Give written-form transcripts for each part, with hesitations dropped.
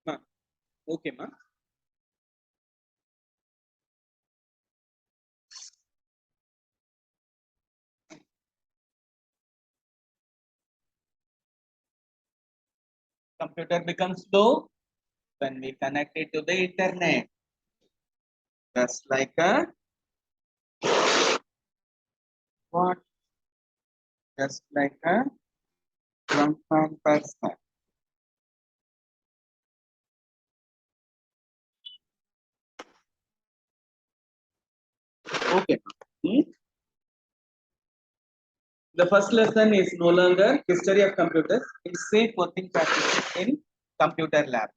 Ma. Okay, ma. Computer becomes slow when we connect it to the internet. Just like a what? Just like a drunken person. Okay. Hmm? The first lesson is no longer history of computers. It's safe working practices in computer lab.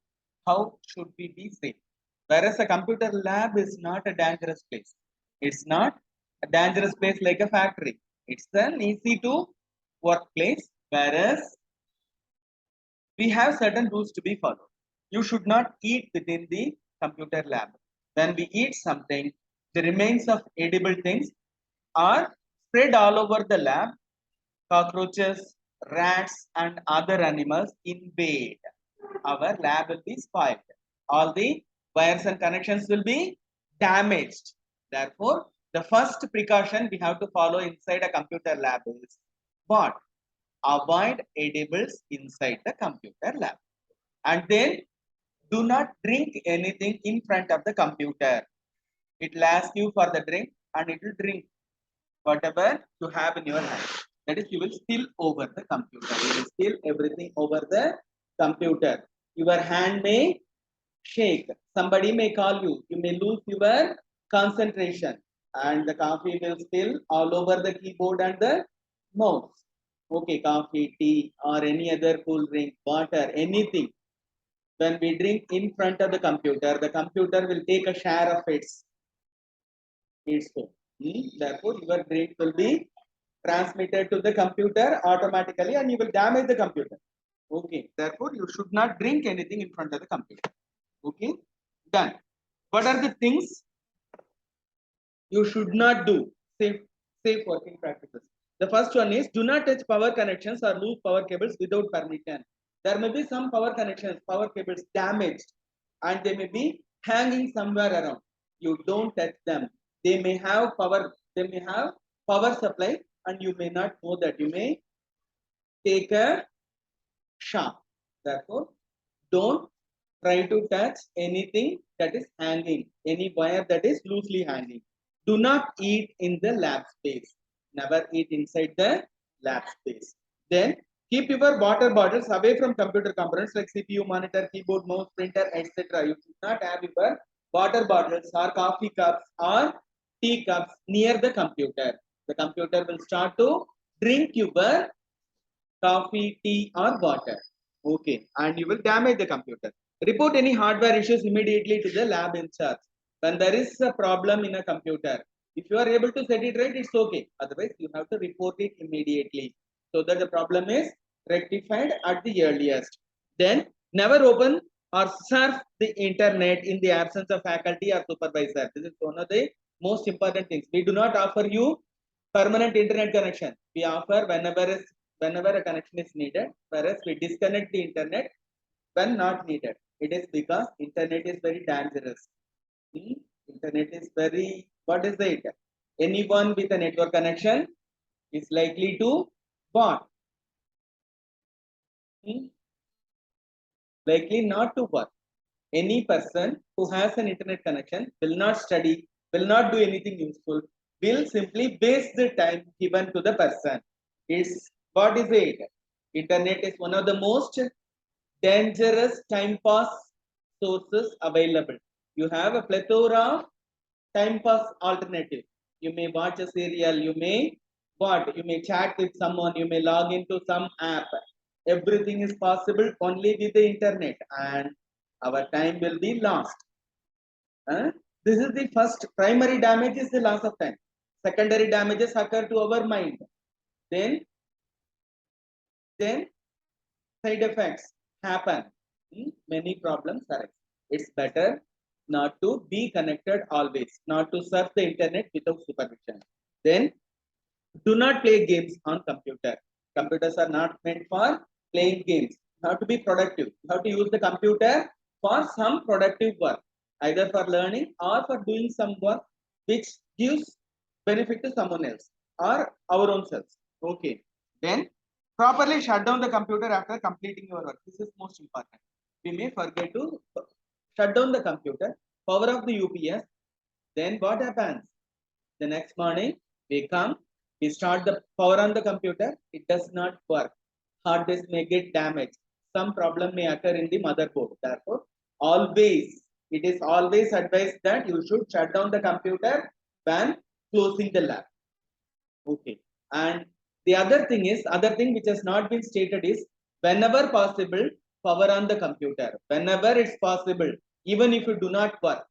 How should we be safe? Whereas a computer lab is not a dangerous place. It's not a dangerous place like a factory. It's an easy to workplace. Whereas we have certain rules to be followed. You should not eat within the computer lab. When we eat something, the remains of edible things are spread all over the lab. Cockroaches, rats, and other animals invade. Our lab will be spoiled. All the wires and connections will be damaged. Therefore, the first precaution we have to follow inside a computer lab is what? Avoid edibles inside the computer lab. And then do not drink anything in front of the computer. It will ask you for the drink and it will drink whatever you have in your hand. That is, you will spill over the computer. You will spill everything over the computer. Your hand may shake. Somebody may call you. You may lose your concentration. And the coffee will spill all over the keyboard and the mouse. Okay, coffee, tea, or any other cool drink, water, anything. When we drink in front of the computer will take a share of its own. Therefore, your drink will be transmitted to the computer automatically and you will damage the computer. Okay. Therefore, you should not drink anything in front of the computer. Okay. Done. What are the things you should not do? Safe working practices. The first one is do not touch power connections or loose power cables without permission. There may be some power connections, power cables damaged, and they may be hanging somewhere around. You don't touch them. They may have power. They may have power supply, and you may not know that. You may take a shock. Therefore, don't try to touch anything that is hanging, any wire that is loosely hanging. Do not eat in the lab space. Never eat inside the lab space. Then keep your water bottles away from computer components like CPU, monitor, keyboard, mouse, printer, etc. You should not have your water bottles or coffee cups or tea cups near the computer. The computer will start to drink your coffee, tea, or water. Okay, and you will damage the computer. Report any hardware issues immediately to the lab in charge. When there is a problem in a computer, if you are able to set it right, it's okay. Otherwise, you have to report it immediately so that the problem is rectified at the earliest. Then, never open or surf the internet in the absence of faculty or supervisor. This is one of the most important things. We do not offer you permanent internet connection. We offer whenever a connection is needed, whereas we disconnect the internet when not needed. It is because internet is very dangerous. Internet is very, what is it? Anyone with a network connection is likely to what? Likely not to work. Any person who has an internet connection will not study, will not do anything useful, will simply waste the time given to the person. It's what is it? Internet is one of the most dangerous time pass sources available. You have a plethora of time pass alternative. You may watch a serial, you may what? You may chat with someone, you may log into some app. Everything is possible only with the internet and our time will be lost. This is the first primary damage is the loss of time. Secondary damages occur to our mind. Then side effects happen. Many problems arise. It's better not to be connected always, not to surf the internet without supervision. Then do not play games on computer. Computers are not meant for playing games. You have to be productive. You have to use the computer for some productive work, either for learning or for doing some work which gives benefit to someone else or our own selves. Okay. Then properly shut down the computer after completing your work. This is most important. We may forget to shut down the computer, power off the UPS. Then what happens? The next morning, we come, we start the power on the computer, it does not work. Hard disk may get damaged. Some problem may occur in the motherboard. Therefore, it is always advised that you should shut down the computer when closing the lab. Okay. And the other thing which has not been stated is whenever possible, power on the computer. Whenever it's possible, even if you do not work,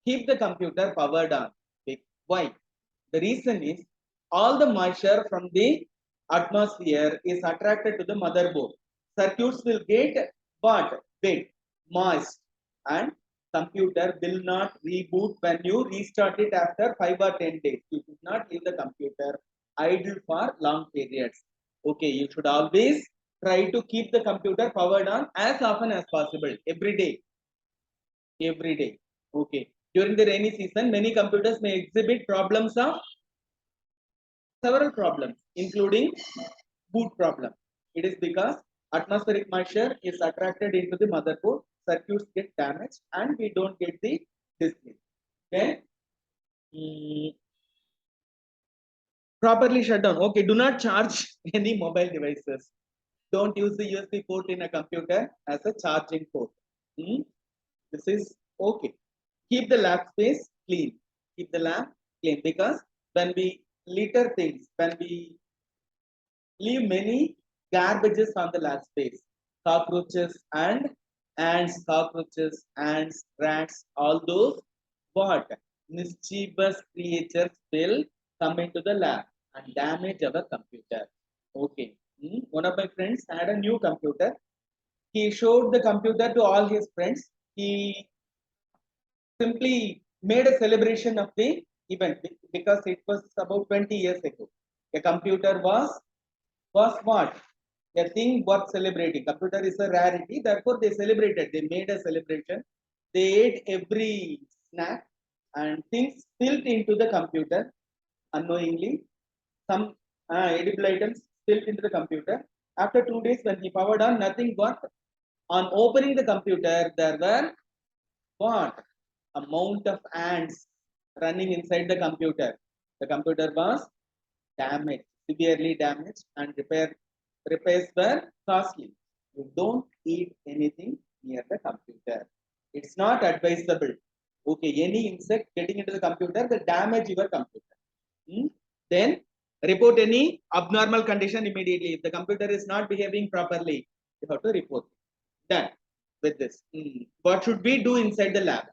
keep the computer powered on. Why? The reason is all the moisture from the atmosphere is attracted to the motherboard. Circuits will get what? Wet, moist, and computer will not reboot when you restart it after 5 or 10 days. You should not leave the computer idle for long periods. Okay, you should always try to keep the computer powered on as often as possible, every day. Every day. Okay. During the rainy season, many computers may exhibit problems of several problems, including boot problem. It is because atmospheric moisture is attracted into the motherboard, circuits get damaged, and we don't get the display. Then properly shut down. Okay, do not charge any mobile devices. Don't use the USB port in a computer as a charging port. This is okay. Keep the lab space clean. Keep the lab clean because when we litter things, when we leave many garbages on the lab space, cockroaches and ants, rats, all those what mischievous creatures will come into the lab and damage our computer. Okay. One of my friends had a new computer. He showed the computer to all his friends. He simply made a celebration of the event because it was about 20 years ago. A computer was what? A thing worth celebrating. Computer is a rarity, therefore they celebrated. They made a celebration. They ate every snack and things spilled into the computer unknowingly. Some edible items spilled into the computer. After 2 days, when he powered on, nothing worked. On opening the computer, there were what? Amount of ants running inside the computer. The computer was damaged, severely damaged, and repairs were costly. You don't eat anything near the computer. It's not advisable. Okay, any insect getting into the computer will damage your computer. Then report any abnormal condition immediately. If the computer is not behaving properly, you have to report it. Done with this. What should we do inside the lab?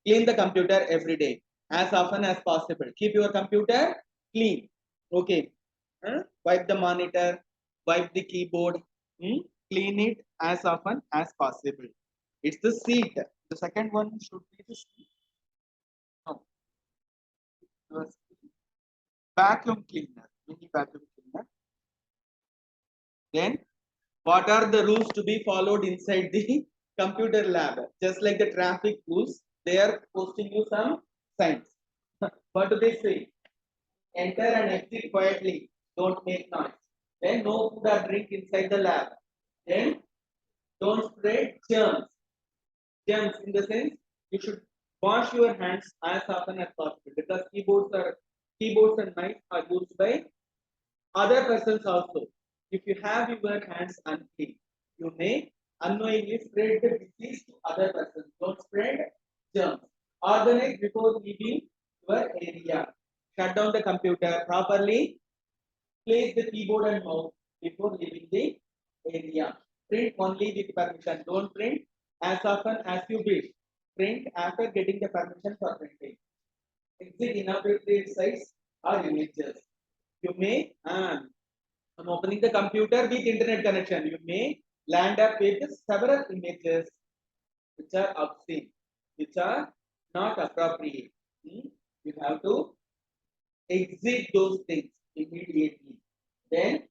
Clean the computer every day, as often as possible. Keep your computer clean. Okay. Wipe the monitor, wipe the keyboard. Clean it as often as possible. It's the seat. The second one should be the seat. No. Vacuum cleaner. Mini vacuum cleaner. Then what are the rules to be followed inside the computer lab? Just like the traffic rules, they are posting you some signs. What do they say? Enter and exit quietly. Don't make noise. Then no food or drink inside the lab. Then don't spread germs. Germs in the sense you should wash your hands as often as possible because keyboards and mice are used by other persons also. If you have your hands unclean, you may unknowingly spread the disease to other persons. Don't spread germs. Organize before leaving your area. Shut down the computer properly. Place the keyboard and mouse before leaving the area. Print only with permission. Don't print as often as you wish. Print after getting the permission for printing. Exit inappropriate sites or images. You may I'm opening the computer with internet connection. You may land up with several images which are obscene, which are not appropriate. You have to exit those things immediately. Then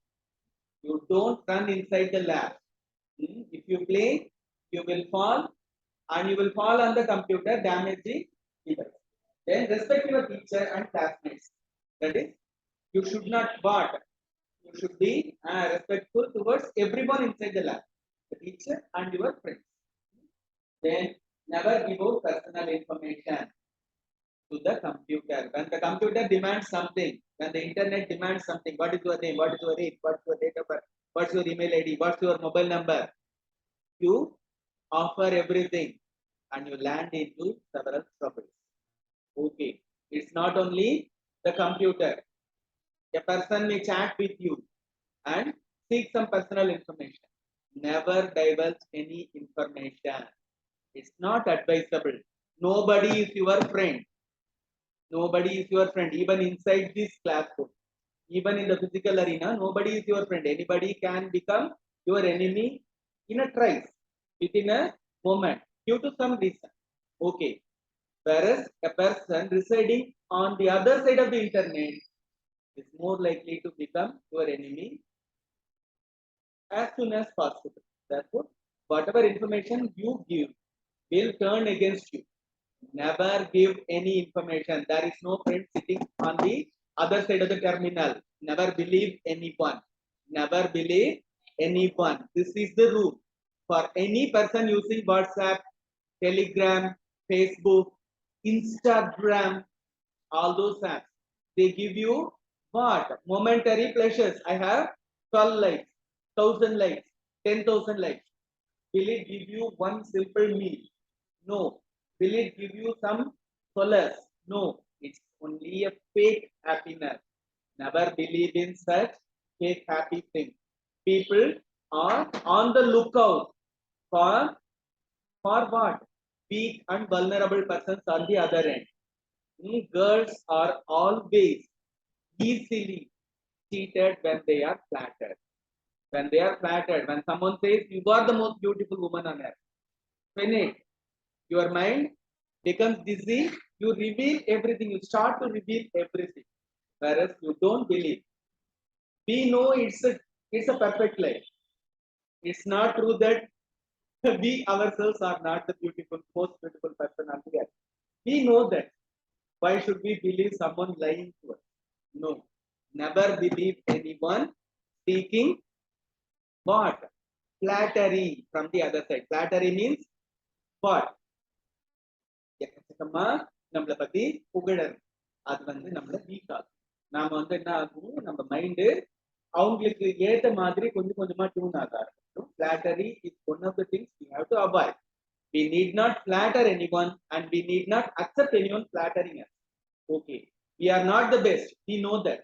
you don't run inside the lab. If you play, you will fall, and you will fall on the computer, damage the device. Then respect your teacher and classmates. That is, you should not what? You should be respectful towards everyone inside the lab, the teacher and your friends. Then never give out personal information to the computer. When the computer demands something, when the internet demands something, what is your name, what is your age, what's your date of birth, what's your email ID, what's your mobile number, you offer everything and you land into several troubles. Okay, it's not only the computer. A person may chat with you and seek some personal information. Never divulge any information. It's not advisable. Nobody is your friend. Nobody is your friend, even inside this classroom. Even in the physical arena, nobody is your friend. Anybody can become your enemy in a trice, within a moment, due to some reason. Okay. Whereas a person residing on the other side of the internet is more likely to become your enemy as soon as possible. Therefore, whatever information you give will turn against you. Never give any information. There is no friend sitting on the other side of the terminal. Never believe anyone. Never believe anyone. This is the rule for any person using WhatsApp, Telegram, Facebook, Instagram, all those apps. They give you what? Momentary pleasures. I have 12 likes, 1000 likes, 10,000 likes. Will it give you one simple meal? No. Will it give you some solace? No. It's only a fake happiness. Never believe in such fake happy things. People are on the lookout for what? Weak and vulnerable persons on the other end. Girls are always easily cheated when they are flattered. When they are flattered, when someone says you are the most beautiful woman on earth, finish. Your mind becomes dizzy, you reveal everything, you start to reveal everything. Whereas you don't believe. We know it's a perfect life. It's not true that we ourselves are not the most beautiful person on the earth. We know that. Why should we believe someone lying to us? No. Never believe anyone speaking what? Flattery from the other side. Flattery means what? எக்கச்சக்கமா நம்மளை பத்தி புகழர் அது நம்மள week ஆகும். நாம என்ன ஆகும், நம்ம மைண்டு அவங்களுக்கு ஏத்த மாதிரி கொஞ்சம் கொஞ்சமா டியூன் ஆக ஆரம்பிக்கும். Flattery is one of the things we have to avoid. We need not flatter anyone and we need not accept anyone flattering us. Okay, we are not the best, we know that.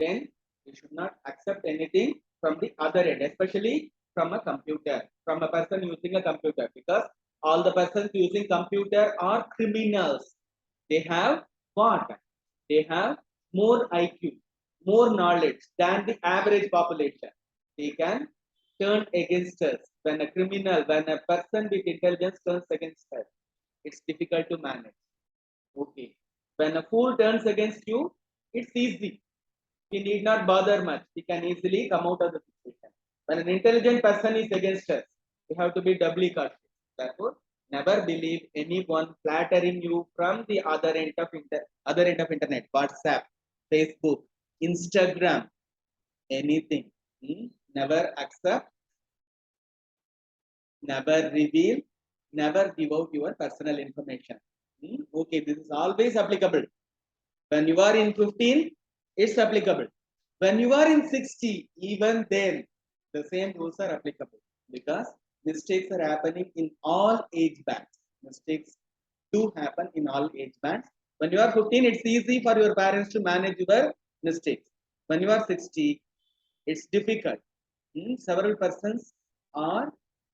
Then we should not accept anything from the other end, especially from a computer, from a person using a computer, because all the persons using computer are criminals. They have what? They have more IQ, more knowledge than the average population. They can turn against us. When a criminal, when a person with intelligence turns against us, it's difficult to manage. Okay. When a fool turns against you, it's easy. We need not bother much. We can easily come out of the situation. When an intelligent person is against us, we have to be doubly cautious. Therefore, never believe anyone flattering you from the other end of internet, WhatsApp, Facebook, Instagram, anything. Never accept, never reveal, never give out your personal information. Okay, this is always applicable. When you are in 15, it's applicable. When you are in 60, even then, the same rules are applicable, because mistakes are happening in all age bands. Mistakes do happen in all age bands. When you are 15, it's easy for your parents to manage your mistakes. When you are 60, it's difficult. Several persons are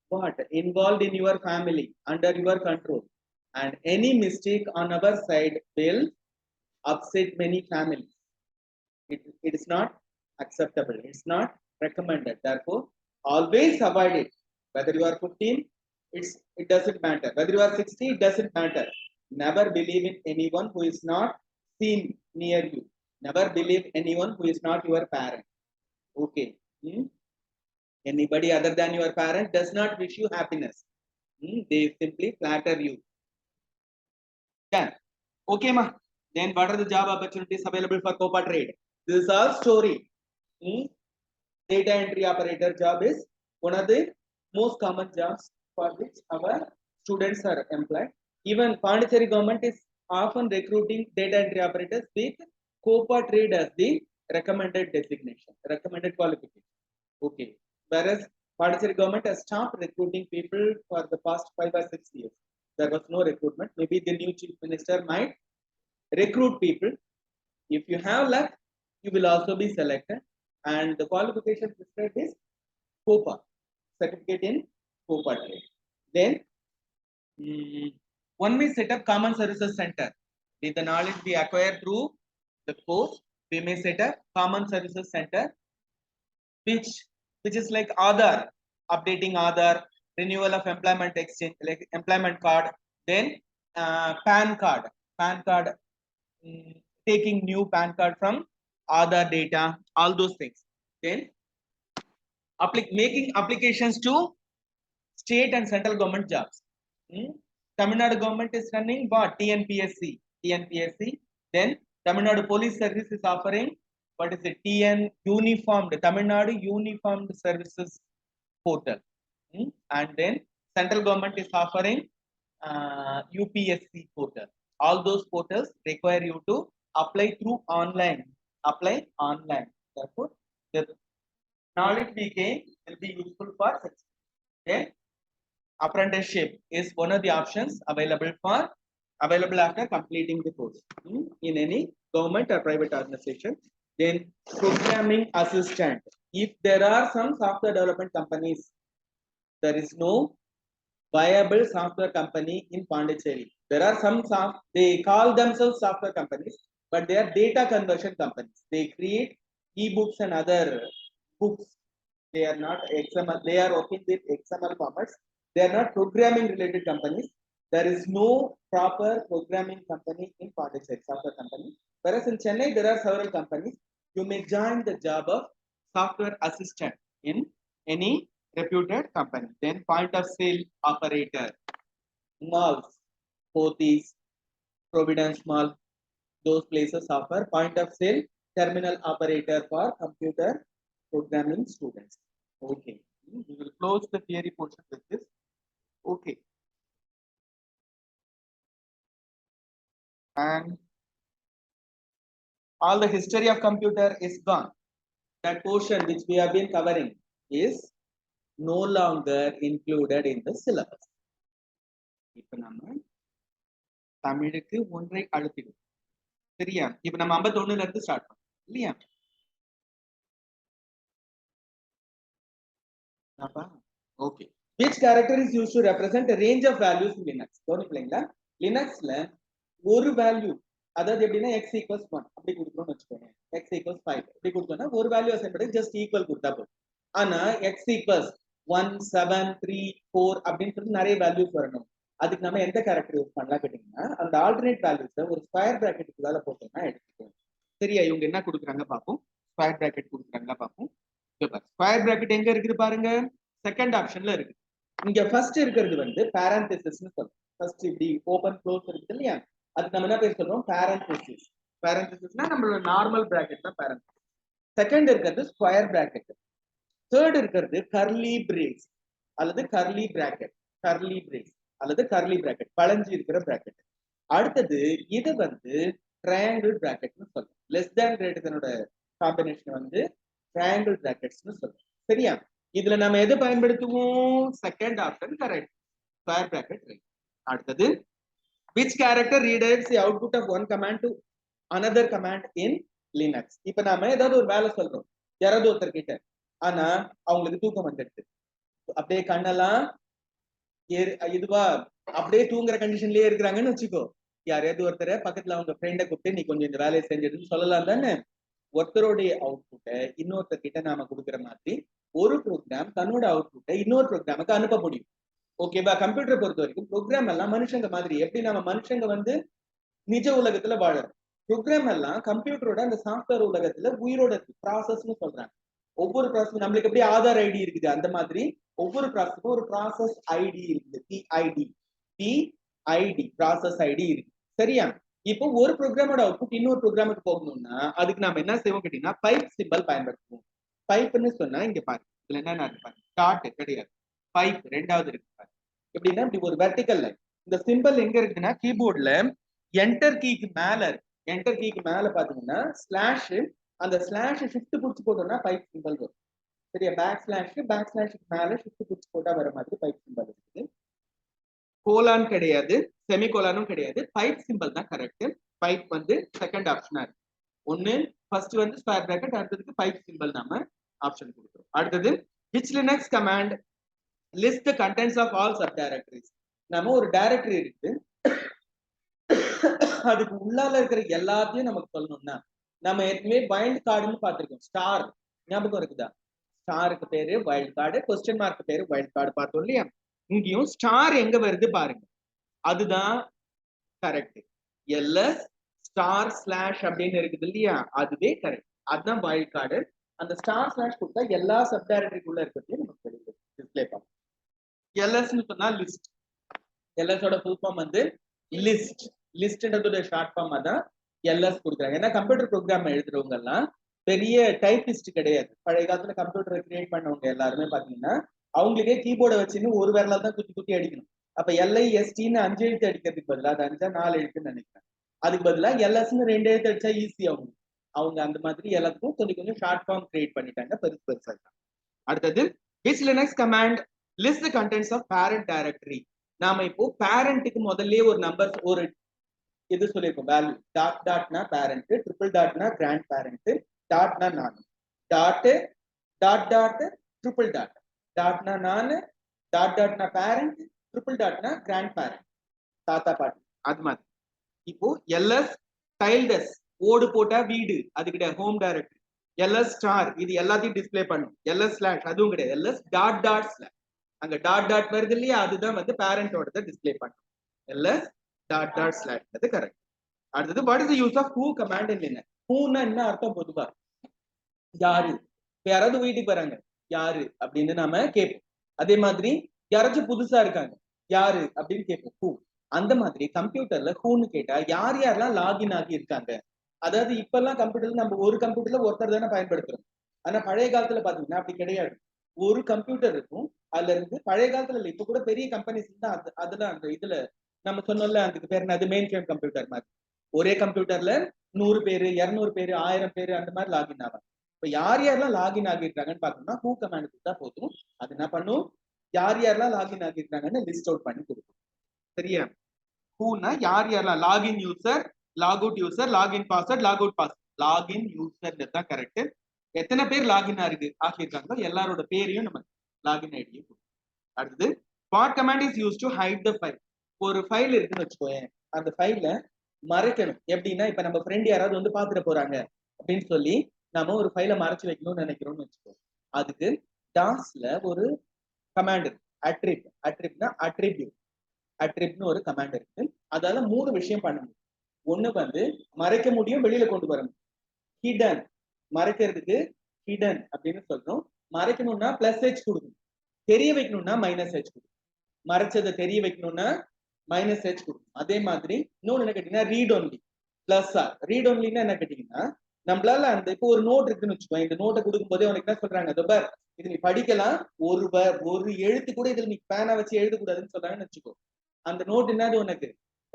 what? Involved in your family, under your control. And any mistake on our side will upset many families. It is not acceptable. It's not recommended. Therefore, always avoid it. Whether you are 15, it doesn't matter. Whether you are 60, it doesn't matter. Never believe in anyone who is not seen near you. Never believe anyone who is not your parent. Okay. Anybody other than your parent does not wish you happiness. They simply flatter you. Yeah. Okay, ma. Then what are the job opportunities available for COPA trade? This is all story. Data entry operator job is one of the most common jobs for which our students are employed. Even Pondicherry government is often recruiting data entry operators with COPA trade as the recommended designation, recommended qualification. Okay. Whereas Pondicherry government has stopped recruiting people for the past 5 or 6 years. There was no recruitment. Maybe the new chief minister might recruit people. If you have luck, you will also be selected. And the qualification prescribed is COPA, certificate in COPA trade. Then one may set up common services center. With the knowledge we acquire through the course, we may set up common services center, which is like Aadhaar, updating Aadhaar, renewal of employment exchange, like employment card, then PAN card, taking new PAN card from Aadhaar data, all those things. Then making applications to state and central government jobs. Tamil Nadu government is running what? TNPSC. Then Tamil Nadu Police Service is offering what is it? Uniformed, Tamil Nadu Uniformed Services Portal. And then central government is offering UPSC portal. All those portals require you to apply through online. Therefore, the knowledge we gain will be useful for success. Okay? Apprenticeship is one of the options available after completing the course in any government or private organization. Then programming assistant. If there are some software development companies, there is no viable software company in Pondicherry. There are some they call themselves software companies, but they are data conversion companies. They create ebooks and other books. They are not XML. They are working with XML formats. They are not programming related companies. There is no proper programming company in Pondicherry, software company. Whereas in Chennai, there are several companies. You may join the job of software assistant in any reputed company. Then point of sale operator, malls, Pothys, Providence Mall, those places offer point of sale terminal operator for computer programming students. Okay, we will close the theory portion with this. Okay, and all the history of computer is gone. That portion which we have been covering is no longer included in the syllabus. இப்ப நம்ம தமிழுக்கு ஒன்றை அழுத்திடும் சரியா? இப்ப நம்ம 51ல இருந்து start பண்ணோம் இல்லையா? Okay. Which character is used to represent a range of values in Linux? கவனிக்கலீங்களா? லினக்ஸ்ல ஒரு வேல்யூ, அதாவது எப்படின்னா x equals 1 அப்படி கொடுக்கணும்னு வச்சுக்கோங்க. x equals 5 அப்படி கொடுத்தோம்னா ஒரு வேல்யூ அசைன் பண்ணி ஜஸ்ட் ஈக்குவல் கொடுத்தா போதும். ஆனா x equals 1 7 3 4 அப்படின்னு சொல்லி நிறைய வேல்யூஸ் வரணும். அதுக்கு நம்ம எந்த கேரக்டர் யூஸ் பண்ணலாம் கேட்டீங்கன்னா, அந்த ஆல்டர்னேட் வேல்யூஸை ஒரு ஸ்கொயர் பிராக்கெட்டுக்கு மேல போட்டோம்னா எடுத்துக்கோங்க. சரியா? இவங்க என்ன கொடுக்குறாங்க பார்ப்போம். ஸ்கொயர் பிராக்கெட் கொடுக்குறாங்களா பார்ப்போம். ஸ்கொயர் பிராக்கெட் எங்க இருக்குது பாருங்க, செகண்ட் ஆப்ஷன்ல இருக்கு. இங்க ஃபர்ஸ்ட் இருக்கிறது வந்து பாரந்தசிஸ்னு சொல்றோம். ஃபர்ஸ்ட் இப்படி ஓபன் க்ளோஸ் இருக்கு இல்லையா, அதுக்கு நம்ம என்ன பேர் சொல்றோம்? பாரந்தசிஸ். பாரந்தசிஸ்னா நம்மளோட நார்மல் பிராக்கெட் தான் பாரந்தசிஸ். செகண்ட் இருக்கிறது ஸ்கொயர் பிராக்கெட். தேர்ட் இருக்கிறது கர்லி பிரேஸ் அல்லது கர்லி பிராக்கெட், கர்லி பிரேஸ் அல்லது கர்லி பிராக்கெட், பழஞ்சி இருக்கிற பிராக்கெட். அடுத்தது இது வந்து ட்ரையாங்கிள் பிராக்கெட்னு சொல்றோம். லெஸ் தேன் கிரேட்டர் தெனோட காம்பினேஷன் வந்து ட்ரையாங்கிள் பிராக்கெட்ஸ்னு சொல்றோம். சரியா? இதுல நம்ம எது பயன்படுத்துவோம்? Second option correct, square bracket right. அடுத்தது which character redirects the output of one command to another command in Linux? இப்ப நாம ஏதாவது ஒரு வேலை சொல்றோம் யாராவது ஒருத்தர் கிட்ட, ஆனா அவங்களுக்கு தூக்கம் வந்துடுது, அப்படியே கண்ணெல்லாம் இதுவா அப்படியே தூங்குற கண்டிஷன்லயே இருக்கிறாங்கன்னு வச்சுக்கோ. யாரையாவது ஒருத்தரை பக்கத்துல அவங்க ஃப்ரெண்டை கூப்பிட்டு நீ கொஞ்சம் இந்த வேலையை செஞ்சிடுன்னு சொல்லலாம் தானே? ஒருத்தருடைய அவுட்புட்டை இன்னொருத்தர் கிட்ட நாம கொடுக்குற மாதிரி ஒரு ப்ரோக்ராம் தன்னோட அவுட்புட்டை இன்னொரு ப்ரோக்ராமுக்கு அனுப்ப முடியும். ஓகேவா? கம்ப்யூட்டரை பொறுத்த வரைக்கும் ப்ரோக்ராம் எல்லாம் மனுஷங்க மாதிரி. எப்படி நம்ம மனுஷங்க வந்து நிஜ உலகத்துல வாழறோம், ப்ரோக்ராம் எல்லாம் கம்ப்யூட்டரோட அந்த சாஃப்ட்வேர் உலகத்துல உயிரோட ப்ராசஸ்னு சொல்றாங்க. ஒவ்வொரு ப்ராசஸ் நம்மளுக்கு எப்படி ஆதார் ஐடி இருக்குது அந்த மாதிரி ஒவ்வொரு ப்ராசஸுக்கும் ஒரு ப்ராசஸ் ஐடி இருக்குது. பிஐடி ப்ராசஸ் ஐடி இருக்கு. சரியா? இப்போ ஒரு ப்ரோக்ராமோட அவுட்புட் இன்னொரு ப்ரோக்ராமுக்கு போகணும்னா அதுக்கு நாம என்ன செய்வோம் கேட்டீங்கன்னா பைப் சிம்பல் பயன்படுத்துவோம். பைப்னு சொன்னா இங்க பாருங்க, இதுல என்ன இருக்கு? டாட் கிடையாது, பைப் ரெண்டாவது இருக்கு பாருங்க. எப்படின்னா இப்படி ஒரு வெர்டிக்கல் லைன். இந்த சிம்பல் எங்க இருக்குன்னா கீபோர்ட்ல என்டர் கீக்கு மேல இருக்கு. என்டர் கீக்கு மேல பாத்தீங்கன்னா ஸ்லாஷ், அந்த ஸ்லாஷ் ஷிஃப்ட் புடிச்சு போட்டோம்னா பைப் சிம்பல் வரும். சரியா? பேக் ஸ்லாஷ்க்கு மேல ஷிஃப்ட் புடிச்சு போட்டா வர மாதிரி பைப் சிம்பல் இருக்குது. கோலான் கிடையாது, செமிகோலானும் கிடையாது, பைப் சிம்பல் தான் கரெக்ட். பைப் வந்து செகண்ட் ஆப்ஷனா இருக்கு. ஒன்னு ஃபர்ஸ்ட் வந்து ஸ்கொயர் பிராக்கெட், அடுத்ததுக்கு பைப் சிம்பல் நாம ஆப்ஷன் கொடுக்கிறோம். அடுத்தது which linux command list the contents of all subdirectories. நம்ம ஒரு டைரக்டரி இருக்கு, அதுக்கு உள்ளால இருக்கிற எல்லாத்தையும் நமக்கு சொல்லணும்னா நம்ம ஏற்கனவே வைல்ட் கார்டுன்னு பார்த்திருக்கோம். ஸ்டார் ஞாபகம் இருக்குதா? ஸ்டாருக்கு பேரு வைல்ட் கார்டு, கொஸ்டின் மார்க் பேரு வைல்ட் கார்டு பார்த்தோம் இல்லையா? இங்கேயும் ஸ்டார் எங்க வருது பாருங்க, அதுதான் கரெக்ட். எல்எஸ் ஸ்டார் ஸ்லாஷ் அப்படின்னு இருக்குது இல்லையா, அதுவே கரெக்ட், அதுதான் வைல்ட் கார்டு. அந்த ஸ்டார் ஸ்லாஷ் கொடுத்தா எல்லா சப்டைரக்டரிக்குள்ள இருக்கிறதையும் நமக்கு வெளியே டிஸ்பிளே பண்ணும். எல்எஸ்ன்னு சொன்னா லிஸ்ட், எல்எஸோட ஃபுல் ஃபார்ம் வந்து லிஸ்ட். லிஸ்ட்ன்றதோட ஷார்ட் ஃபார்மா தான் எல்எஸ் கொடுக்குறாங்க. ஏன்னா கம்ப்யூட்டர் ப்ரோக்ராம் எழுதுறவங்க எல்லாம் பெரிய டைப்பிஸ்ட் கிடையாது. பழைய காலத்துல கம்ப்யூட்டரை கிரியேட் பண்ணவங்க எல்லாருமே பாத்தீங்கன்னா அவங்களுக்கே கீபோர்டை வச்சுன்னு ஒரு விரல தான் குத்தி குத்தி அடிக்கணும். அப்ப LISTன்னு 5 எழுத்து அடிக்கிறதுக்கு பதிலாக அது 5 4 எழுத்துன்னு நினைக்கிறேன். அதுக்கு பதிலாக LSன்னு 2 எழுத்து அடிச்சா ஈஸி ஆகும். அவங்க அந்த மாதிரி எல்லாத்துக்கும் கொஞ்சம் ஷார்ட் ஃபார்ம் கிரியேட் பண்ணிட்டாங்க, பெருசு பெருசா. அடுத்தது which linux command list the contents of parent directory. நாம இப்போ பேரண்ட்டுக்கு முதல்ல ஒரு நம்பர் ஒரு இது சொல்லியிருக்கோம், வேல்யூ. டாட் டாட்னா பேரண்ட், ட்ரிபிள் டாட்னா கிராண்ட் பேரண்ட், டாட்னா நான், dot dot dot triple dot, டாட்னா நான், டாட் டாட்னா பேரண்ட், ட்ரிபிள் டாட்னா கிராண்ட் பேரண்ட், தாத்தா பாட்டி. அது மாதிரி இப்போ எல்எஸ் டைல்டஸ் ஓடு போட்டா வீடு, அது கிடையாது, ஹோம் டைரக்டரி. எல்எஸ் ஸ்டார் இது எல்லாத்தையும் டிஸ்பிளே பண்ணும். எல்எஸ் ஸ்லாஷ் அதுவும் கிடையாது, எல்எஸ் டாட் டாட் ஸ்லாஷ், அங்க டாட் டாட் வருது இல்லையா, அதுதான் வந்து பேரண்டோட டிஸ்பிளே பண்ணும். எல்எஸ் டாட் டாட் ஸ்லாஷ் அது கரெக்ட். அடுத்தது what is the use of who command in Linux. ஹூன்னா என்ன அர்த்தம்? பொதுவா யாரு. யாராவது வீட்டுக்கு வராங்க யாரு அப்படின்னு நாம கேட்போம். அதே மாதிரி யாராச்சும் புதுசா இருக்காங்க யாரு அப்படின்னு கேட்போம், ஹூ. அந்த மாதிரி கம்ப்யூட்டர்ல ஹூன்னு கேட்டா யார் யாரெல்லாம் லாகின் ஆகி இருக்காங்க. அதாவது இப்ப எல்லாம் கம்ப்யூட்டர்ல நம்ம ஒரு கம்ப்யூட்டர்ல ஒருத்தர் தானே பயன்படுத்துறோம். ஆனா பழைய காலத்துல பாத்தீங்கன்னா அப்படி கிடையாது. ஒரு கம்ப்யூட்டர் இருக்கும், அதுல இருந்து பழைய காலத்துல இல்ல, இப்ப கூட பெரிய கம்பெனிஸ் தான் அதுல அந்த இதுல நம்ம சொன்னோம்ல, அதுக்கு பேர் என்னது, மெயின் ஃப்ரேம் கம்ப்யூட்டர் மாதிரி. ஒரே கம்ப்யூட்டர்ல 100 பேரு 200 பேரு 1000 பேரு அந்த மாதிரி லாகின் ஆவாங்க. இப்ப யார் யாரெல்லாம் லாகின் ஆகிருக்காங்கன்னு பாக்கணும்னா ஹூ கமாண்ட் கொடுத்தா போதும். அது என்ன பண்ணும், யார் யாரெல்லாம் லாகின் ஆகிருக்காங்கன்னு லிஸ்ட் அவுட் பண்ணி கொடுக்கும். சரியா? ஹூனா யார் யாரெல்லாம், login user, log out user, login password, log out password. Login user தான் கரெக்ட். எத்தனை பேர் லாகின் ஆகியிருக்காங்களோ எல்லாரோட பேரையும் நம்ம லாகின் ஐடியும் கொடுக்கும். அடுத்தது what command is use to height the file. ஒரு ஃபைல் இருக்குன்னு வச்சுக்கோங்க, அந்த ஃபைல மறைக்கணும். எப்படின்னா இப்ப நம்ம ஃப்ரெண்ட் யாராவது வந்து பாத்துட்டு போறாங்க அப்படின்னு சொல்லி நம்ம ஒரு ஃபைலை மறைச்சு வைக்கணும்னு நினைக்கிறோம்னு வச்சுக்கோங்க. அதுக்கு டாஸ்ல ஒரு கமாண்ட் இருக்கு, அட்ரிப். அட்ரிப்னா அட்ரிபியூட். அட்ரிப்னு ஒரு கமாண்ட் இருக்கு. அதால 3 விஷயம் பண்ண முடியும். ஒண்ணு வந்து மறைக்க முடியும், வெளியில கொண்டு வர முடியும். ஹிடன், மறைக்கிறதுக்கு ஹிடன் அப்படின்னு சொல்றோம். மறைக்கணும்னா +H கொடுக்கணும், தெரிய வைக்கணும்னா -H கொடுக்கணும். மறைச்சதை தெரிய வைக்கணும்னா -H கொடுக்கும். அதே மாதிரி இன்னொன்னு என்ன கேட்டீங்கன்னா ரீட் ஒன்லி. +R. ரீட் ஒன்லின்னா என்ன கேட்டீங்கன்னா நம்மளால அந்த இப்போ ஒரு நோட் இருக்குன்னு வச்சுக்கோங்க, இந்த நோட்டை கொடுக்கும் போதே உனக்கு என்ன சொல்றாங்க, பார் இது நீ படிக்கலாம், ஒரு எழுத்து கூட இதுல நீ பேனா வச்சு எழுதக்கூடாதுன்னு சொல்றாங்கன்னு வச்சுக்கோ. அந்த நோட் என்னது உனக்கு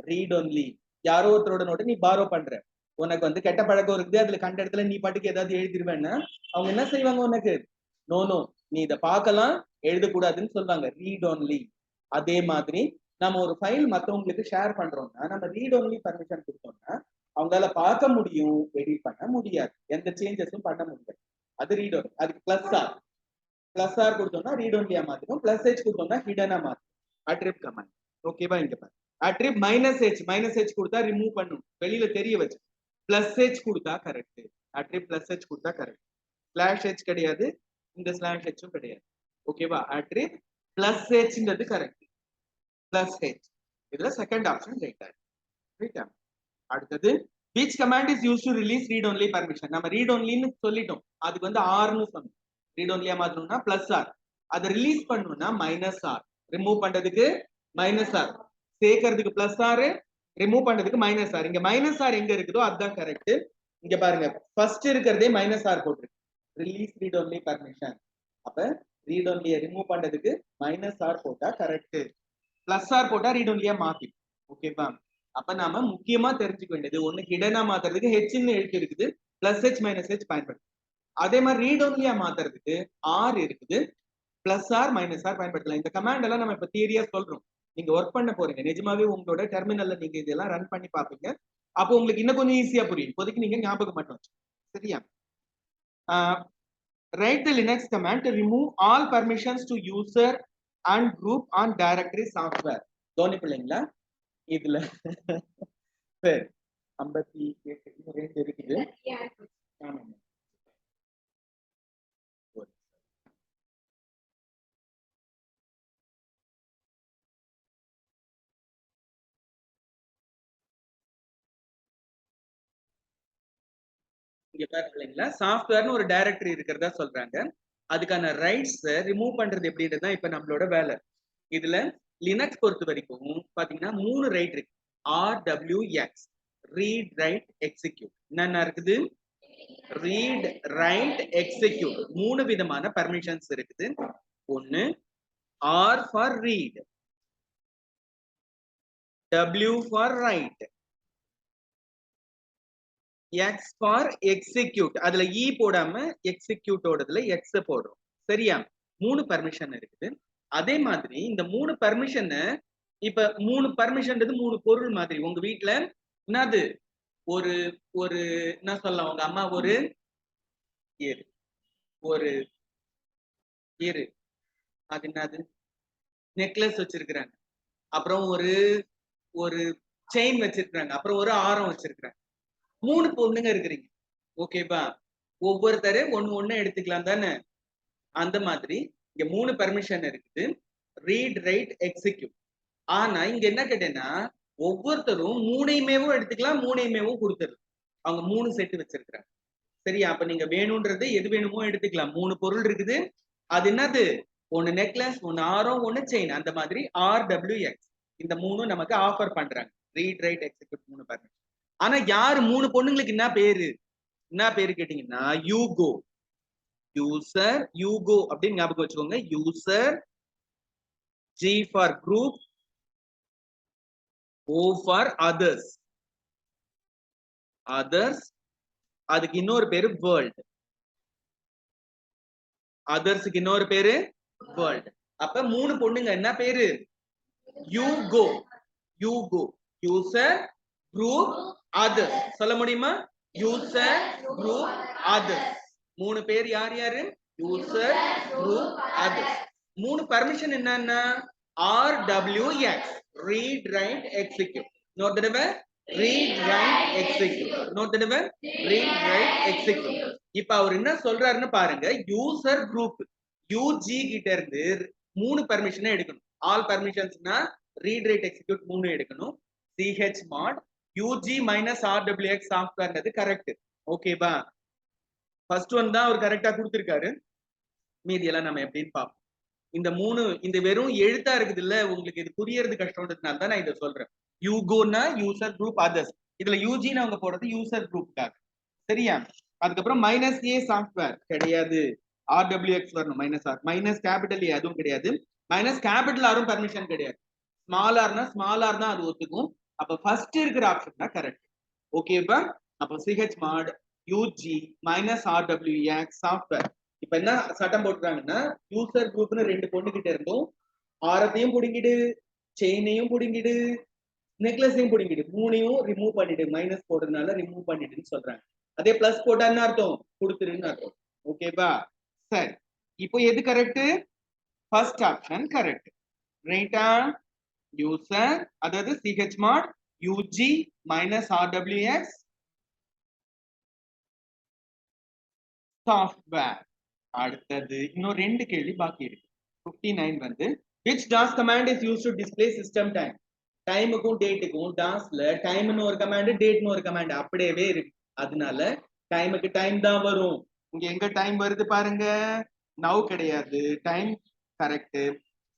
ரீட் ஒன்லி. யாரோ ஒருத்தரோட நோட்டை நீ பாரோ பண்ற, உனக்கு வந்து கெட்ட பழக்கம் இருக்குது, அதுல கண்ட இடத்துல நீ பாட்டுக்கு ஏதாவது எழுதிருவேன்னா அவங்க என்ன செய்வாங்க, உனக்கு நோ நீ இதை பார்க்கலாம் எழுதக்கூடாதுன்னு சொல்லுவாங்க, ரீட் ஒன்லி. அதே மாதிரி நம்ம ஒரு ஃபைல் மற்றவங்களுக்கு ஷேர் பண்றோம்னா நம்ம ரீட் ஒன்லி பர்மிஷன் கொடுத்தோம்னா அவங்களால பார்க்க முடியும், எடிட் பண்ண முடியாது, எந்த சேஞ்சஸும் பண்ண முடியாது. அது ரீட் ஒன்லி. அதுக்கு +R கொடுத்தோம்னா ரீட் ஒன்லியா மாத்திரும், +H கொடுத்தோம்னா ஹிடனா மாத்திரும். அட்ரிப் கமாண்ட். ஓகேவா? இங்க பாரு, அட்ரிப் -H கொடுத்தா ரிமூவ் பண்ணும், வெளியில தெரிய வச்சு. +H கொடுத்தா கரெக்ட். அட்ரிப் +H கொடுத்தா கரெக்ட். /H கிடையாது, இந்த /Hம் கிடையாது. ஓகேவா? அட்ரிப் +Hன்றது கரெக்ட், +H. இதுல செகண்ட் ஆப்ஷன் ரைட்டா? அடுத்தது which command is used to release read only permission. நம்ம read only ன்னு சொல்லிட்டோம், அதுக்கு வந்து R ன்னு சொன்னோம். ரீட் ஒன்லியா மாத்தணும்னா பிளஸ் ஆர், அதை ரிலீஸ் பண்ணணும்னா மைனஸ் ஆர், ரிமூவ் பண்றதுக்கு மைனஸ் ஆர், சேர்க்கறதுக்கு பிளஸ் ஆர், ரிமூவ் பண்றதுக்கு மைனஸ் ஆர். இங்க மைனஸ் ஆர் எங்க இருக்குதோ அதுதான் கரெக்ட். இங்க பாருங்க ஃபர்ஸ்ட் இருக்கிறதே மைனஸ் ஆர் போட்டுருக்கு, ரிலீஸ் ரீட் ஒன்லி பர்மிஷன். அப்ப ரீட் ஒன்லியை ரிமூவ் பண்றதுக்கு மைனஸ் ஆர் போட்டா கரெக்ட், பிளஸ் ஆர் போட்டா ரீட் ஒன்லியா மாத்தி. ஓகேவா? அப்ப நாம முக்கியமா தெரிஞ்சுக்க வேண்டியது ஒண்ணு ஹிடனா மாத்துறதுக்கு ஹெச்ன்னு எழுத்து இருக்குது, பிளஸ் ஹெச் மைனஸ் ஹெச் பயன்படுது. அதே மாதிரி ரீட் ஒன்லியா மாத்துறதுக்கு ஆர் இருக்குது, பிளஸ் ஆர் மைனஸ் ஆர் பயன்படுத்தலாம். இந்த கமாண்ட் எல்லாம் நம்ம இப்ப தியரியா சொல்றோம், நீங்க ஒர்க் பண்ண போறீங்க, நிஜமாவே உங்களோட டெர்மினல்ல நீங்க இதெல்லாம் ரன் பண்ணி பாப்பீங்க. அப்போ உங்களுக்கு இன்னும் கொஞ்சம் ஈஸியா புரியும். இப்போதைக்கு நீங்க ஞாபகம் மட்டும் சரியா? Write the Linux command to remove all permissions to user and group on directory software. கவனிப்பில்லைங்களா இதுல? சரி 58 இருக்குது. இங்க பாருங்களா, சாஃப்ட்வேர்னு ஒரு டைரக்டரி இருக்கிறதா சொல்றாங்க. அதுக்கான ரைட்ஸ் ரிமூவ் பண்றது எப்படின்றதுதான் இப்ப நம்மளோட வேலை. இதுல லினக்ஸ் பொறுத்த வரைக்கும் பாத்தீங்கன்னா 3 ரைட் இருக்கு. RWX, read write execute. என்னென்ன இருக்குது? ரீட் ரைட் எக்ஸிக்யூட் 3 விதமான பர்மிஷன்ஸ் இருக்குது. ஒன்னு R for read, W for write, X for execute. அதுல E போடாம execute ஓடதுல X போடுறோம். சரியா? 3 பர்மிஷன் இருக்குது. அதே மாதிரி இந்த 3 பர்மிஷன், இப்ப 3 பர்மிஷன்றது 3 பொருள் மாதிரி. உங்க வீட்டுல என்னது ஒரு ஒரு என்ன சொல்லலாம், உங்க அம்மா ஒரு இரு அது என்னது நெக்லஸ் வச்சிருக்கிறாங்க, அப்புறம் ஒரு ஒரு செயின் வச்சிருக்காங்க, அப்புறம் ஒரு ஆரம் வச்சிருக்காங்க. 3 பொண்ணுங்க இருக்கிறீங்க. ஓகேவா? ஒவ்வொருத்தரும் ஒண்ணு எடுத்துக்கலாம் தானே? அந்த மாதிரி இங்க 3 பர்மிஷன் இருக்குது, ரீட் ரைட் எக்ஸிக்யூட். ஆனா இங்க என்ன கேட்டேன்னா ஒவ்வொருத்தரும் 3யுமேவும் எடுத்துக்கலாம், 3யுமேவும் கொடுத்துரு. அவங்க 3 செட் வச்சிருக்கிறாங்க. சரியா? அப்ப நீங்க வேணும்ன்றது எது வேணுமோ எடுத்துக்கலாம். 3 பொருள் இருக்குது. அது என்னது? ஒன்னு நெக்லஸ், ஒன்னு ஆரம், ஒன்னு செயின். அந்த மாதிரி RWX இந்த 3 நமக்கு ஆஃபர் பண்றாங்க. Read write execute 3 permission. ஆனா யாரு 3 பொண்ணுங்களுக்கு என்ன பேரு கேட்டீங்கன்னா யூகோ, யூசர் யூகோ அப்படின்னு ஞாபகம் வச்சுக்கோங்க. User, G for group, O for others, அதுக்கு இன்னொரு பேரு வேர்ல்ட், அதர்ஸ்க்கு இன்னொரு பேரு வேர்ல்ட். அப்ப 3 பொண்ணுங்க என்ன பேரு? UCO, user, group, others. சொல்ல முடியுமா? User, group, others. 3 பேர் யார் யாரு? User, group, others. 3 பர்மிஷன் என்னன்னா RWX, ரீட் ரைட் எக்ஸிக்யூட். இன்னொரு தடவை ரீட் ரைட் எக்ஸிக்யூட், இன்னொரு தடவை ரீட் ரைட் எக்ஸிக்யூட். இப்ப அவர் என்ன சொல்றாருன்னு பாருங்க. யூசர் குரூப் யூஜி கிட்ட இருந்து 3 பர்மிஷனை எடுக்கணும். ஆல் பர்மிஷன்ஸ்னா ரீட் ரைட் எக்ஸிக்யூட் 3 எடுக்கணும். chmod UG minus RWX சாஃப்ட்வேர்ன்றது கரெக்ட். ஓகேவா? ஃபர்ஸ்ட் ஒன் தான் அவர் கரெக்டா கொடுத்திருக்காரு. மீதி எல்லாம் நம்ம எப்படின்னு பார்ப்போம். இந்த 3 இந்த வெறும் எழுத்தா இருக்குது இல்ல, உங்களுக்கு இது புரியறது கஷ்டம்ன்றதுனால தான் நான் இதை சொல்றேன். யூகோனா யூசர் குரூப் அதர்ஸ், இதுல யூஜின்னு அவங்க போடுறது யூசர் குரூப்புக்காக. சரியா? அதுக்கப்புறம் மைனஸ் ஏ சாஃப்ட்வேர் கிடையாது, RWX வரணும். Minus R, minus capital A அதுவும் கிடையாது, மைனஸ் கேபிட்டல் ஆரும் பர்மிஷன் கிடையாது. ஸ்மால் ஆர்னா ஸ்மால் ஆர் தான் அது ஒத்துக்கும். அப்ப ஃபர்ஸ்ட் இருக்கிற ஆப்ஷன் தான் கரெக்ட். ஓகேவா? அப்போ chmod UG minus RWX software. இப்ப என்ன சட்டம் போட்டுறாங்கன்னா யூசர் குரூப்னு 2 பொண்ணு கிட்ட இருந்தும் ஆரத்தையும் புடுங்கிடு, செயினையும் புடுங்கிடு, நெக்லஸையும் புடுங்கிடு, 3யும் ரிமூவ் பண்ணிடு. மைனஸ் போடுறதுனால ரிமூவ் பண்ணிடுன்னு சொல்றாங்க. அதே பிளஸ் போட்டா என்ன அர்த்தம்? கொடுத்துருன்னு அர்த்தம். ஓகேவா? சரி, இப்போ எது கரெக்ட்? First option correct. ரைட்டா? யூசர் அதாவது chmod UG minus RWX software. அடுத்தது இன்னும் 2 கேள்வி பாக்கி இருக்கு. 59 வந்து which DOS command is used to display system time? டைமுக்கும் டேட்டுக்கும் டாஸ்ல டைம்னு ஒரு கமாண்ட், டேட்னு ஒரு கமாண்ட் அப்படியே இருக்கு. அதனால டைமுக்கு டைம் தான் வரும். இங்க எங்க டைம் வருது பாருங்க, now கிடையாது, time correct,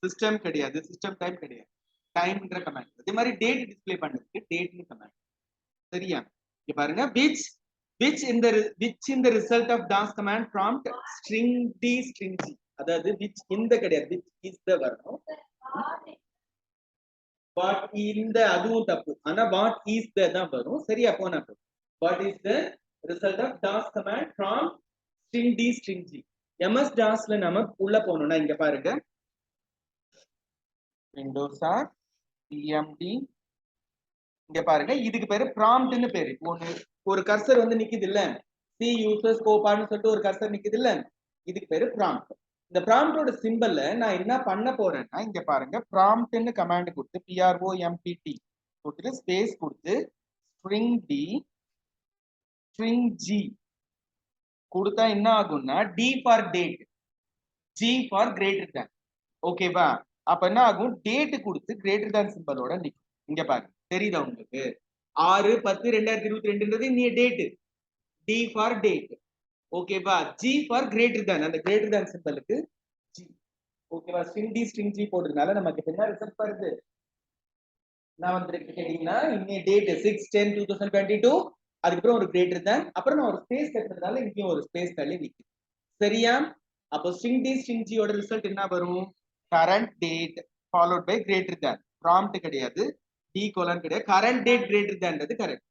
system கிடையாது, system time கிடையாது, timeன்ற கமாண்ட். அதே மாதிரி டேட் டிஸ்ப்ளே பண்றதுக்கு டேட்னு கமாண்ட். சரியா? இங்க பாருங்க which in the result of das command prompt string d string g. அதாவது which இந்த கிடையாது, which is the வரணும். what இந்த அதுவும் தப்பு, ஆனா what is the தான் வரும். சரியா? போனா what is the result of das command prompt string d string g. ms das ல நாம உள்ள போனோம்னா இங்க பாருங்க windows r pmd இங்க பாருங்க இதுக்கு பேரு ப்ராம்ப்ட்னு பேரு. ஒரு கர்சர் வந்து நிக்குது இல்ல, சி யூசர்ஸ் கோபான்னு சொல்லிட்டு ஒரு கர்சர் நிக்குது இல்ல, இதுக்கு பேரு ப்ராம்ப்ட். இந்த ப்ராம்ப்டோட சிம்பல்ல நான் என்ன பண்ண போறேன்னா இங்க பாருங்க ப்ராம்ப்ட்னு கமாண்ட் கொடுத்து prompt கொடுத்துட்டு ஸ்பேஸ் கொடுத்து string d string g கொடுத்தா என்ன ஆகும்னா d for date, g for greater than. ஓகேவா? அப்ப என்ன ஆகும், டேட் கொடுத்து கிரேட்டர் than சிம்பலோட நிக்கும். இங்க பாருங்க தெரியுதா உங்களுக்கு? 6/10/2022ன்றது நீ டேட், டி ஃபார் டேட். ஓகேவா? ஜி ஃபார் கிரேட்டர் than, அந்த கிரேட்டர் than சிம்பலுக்கு ஜி. ஓகேவா? ஸ்ட்ரிங் டி ஸ்ட்ரிங் ஜி போடுறதுனால நமக்கு என்ன ரிசல்ட் வருது? நான் வந்து கேட்டீங்கன்னா இன்னைய டேட் 6/10/2022, அதுக்கப்புறம் ஒரு கிரேட்டர் than, அப்புறம் நான் ஒரு ஸ்பேஸ் கட்டுறதுனால இங்கேயும் ஒரு ஸ்பேஸ் தள்ளி நிக்குது. சரியா? அப்போ ஸ்ட்ரிங் டி ஸ்ட்ரிங் ஜியோட ரிசல்ட் என்ன வரும்? Current date followed by greater than. Prompt கிடையாது, டி கோலன் கிடையாது, கரண்ட் டேட் கிரேட்டர் thanன்றது correct.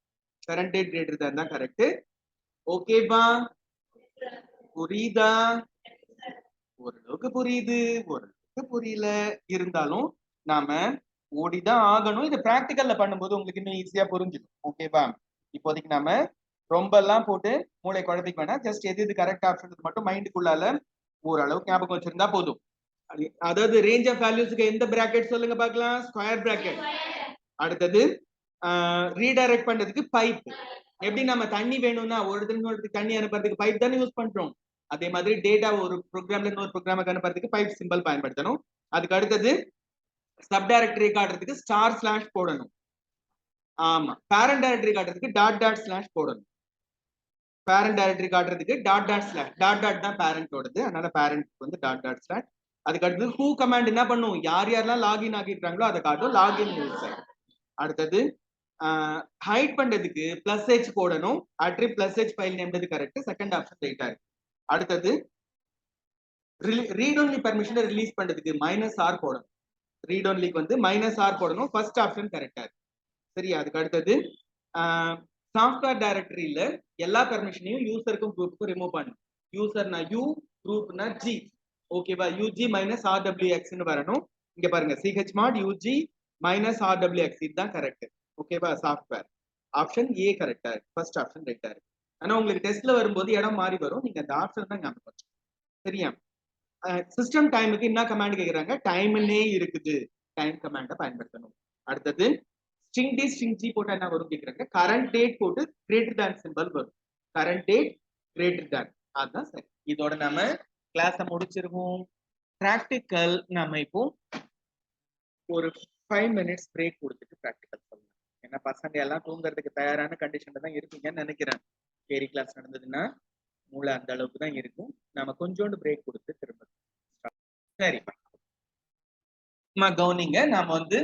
Current date greater than தான் கரெக்ட். ஓகேவா? புரியுதா? ஓரளவுக்கு புரியுது, ஓரளவுக்கு புரியல, இருந்தாலும் நாம ஓடிதான் ஆகணும். இது பிராக்டிகல்ல பண்ணும்போது உங்களுக்கு இன்னும் ஈஸியா புரிஞ்சிடும். ஓகேவா? இப்போதைக்கு நாம ரொம்ப எல்லாம் போட்டு மூளை குழப்பிக்க வேணாம். ஜஸ்ட் எது கரெக்ட் ஆப்ஷன் மட்டும் மைண்டுக்குள்ளால ஓரளவுக்கு ஞாபகம் வச்சிருந்தா போதும். அதாவது ரேஞ்ச் ஆஃப் வேல்யூஸ்க்கு எந்த பிராக்கெட் சொல்லுங்க பார்க்கலாம்? Square bracket. அடுத்தது ரீடைரக்ட் பண்றதுக்கு பைப். எப்படி நம்ம தண்ணி வேணும்னா ஒரு இடத்துல தண்ணி அனுப்புறதுக்கு பைப் தானே யூஸ் பண்றோம். அதே மாதிரி டேட்டா ஒரு ப்ரோக்ராம்ல இன்னொரு ப்ரோக்ராமுக்கு அனுப்புறதுக்கு பைப் சிம்பிள் பயன்படுத்தணும். அதுக்கு அடுத்தது சப் டைரக்டரி காட்டுறதுக்கு ஸ்டார் ஸ்லாஷ் போடணும். ஆமா, பேரண்ட் டைரக்டரி காட்டுறதுக்கு டாட் டாட் ஸ்லாஷ் போடணும். பேரண்ட் டைரக்டரி காட்டுறதுக்கு dot dot slash, dot dot தான் பேரண்டோடது, அதனால பேரண்ட் வந்து டாட் டாட் ஸ்லாஷ். அதுக்கு அடுத்தது ஹூ கமாண்ட் என்ன பண்ணும், யார் யாரெல்லாம் லாகின் ஆகிட்டாங்களோ அதை காட்டும், லாகின் யூசர். அடுத்தது ஹைட் பண்றதுக்கு பிளஸ் ஹெச் போடணும், அட்ரிப் பிளஸ் ஹெச் ஃபைல் நேம்ன்றது கரெக்ட், செகண்ட் ஆப்ஷன் ரைட்டா இருக்கு. அடுத்தது ரீட் ஒன்லி பர்மிஷனை ரிலீஸ் பண்றதுக்கு -r போடணும், ரீட் ஒன்லிக்கு வந்து -r போடணும், ஃபர்ஸ்ட் ஆப்ஷன் கரெக்டா இருக்கு. சரியா? அதுக்கு அடுத்தது சாஃப்ட்வேர் டைரக்டரியில எல்லா பர்மிஷனையும் யூசருக்கும் குரூப்புக்கும் ரிமூவ் பண்ணணும். யூசர்னா யூ, குரூப்னா ஜி. ஓகேவா? யூஜி -rwx ன்னு வரணும். இங்க பாருங்க chmod ug -rwx இதுதான் கரெக்ட். ஓகேவா? சாஃப்ட்வேர் ஆப்ஷன் ஏ கரெக்டா இருக்கு, ஃபர்ஸ்ட் ஆப்ஷன் ரைட்டா இருக்கு. ஆனா உங்களுக்கு டெஸ்ட்ல வரும்போது இடம் மாறி வரும், நீங்க அந்த ஆப்ஷன் தான் ஞாபகம் வச்சுக்கணும். சரியா? சிஸ்டம் டைமுக்கு என்ன கமாண்ட் கேக்குறாங்க? டைம்னே இருக்குது, டைம் கமாண்ட பயன்படுத்தணும். அடுத்தது ஸ்ட்ரிங் டி ஸ்ட்ரிங் ஜி போட்டா என்ன வரும் கேக்குறாங்க? கரண்ட் டேட் போட்டு கிரேட்டர் than சிம்பல் வரும், கரண்ட் டேட் கிரேட்டர் than. அதுதான் சரி. இதோட நம்ம கிளாஸை முடிச்சிருவோம். பிராக்டிக்கல் நம்ம இப்போ ஒரு 5 minutes பிரேக் கொடுத்துட்டு பிராக்டிக்கல் சொல்லலாம். ஏன்னா பசங்க எல்லாம் தூங்குறதுக்கு தயாரான கண்டிஷன்ல தான் இருக்கீங்கன்னு நினைக்கிறேன். தியரி கிளாஸ் நடந்ததுன்னா மூளை அந்த அளவுக்கு தான் இருக்கும். நம்ம கொஞ்சோண்டு பிரேக் கொடுத்து திரும்ப சரி கவனிங்க. நாம வந்து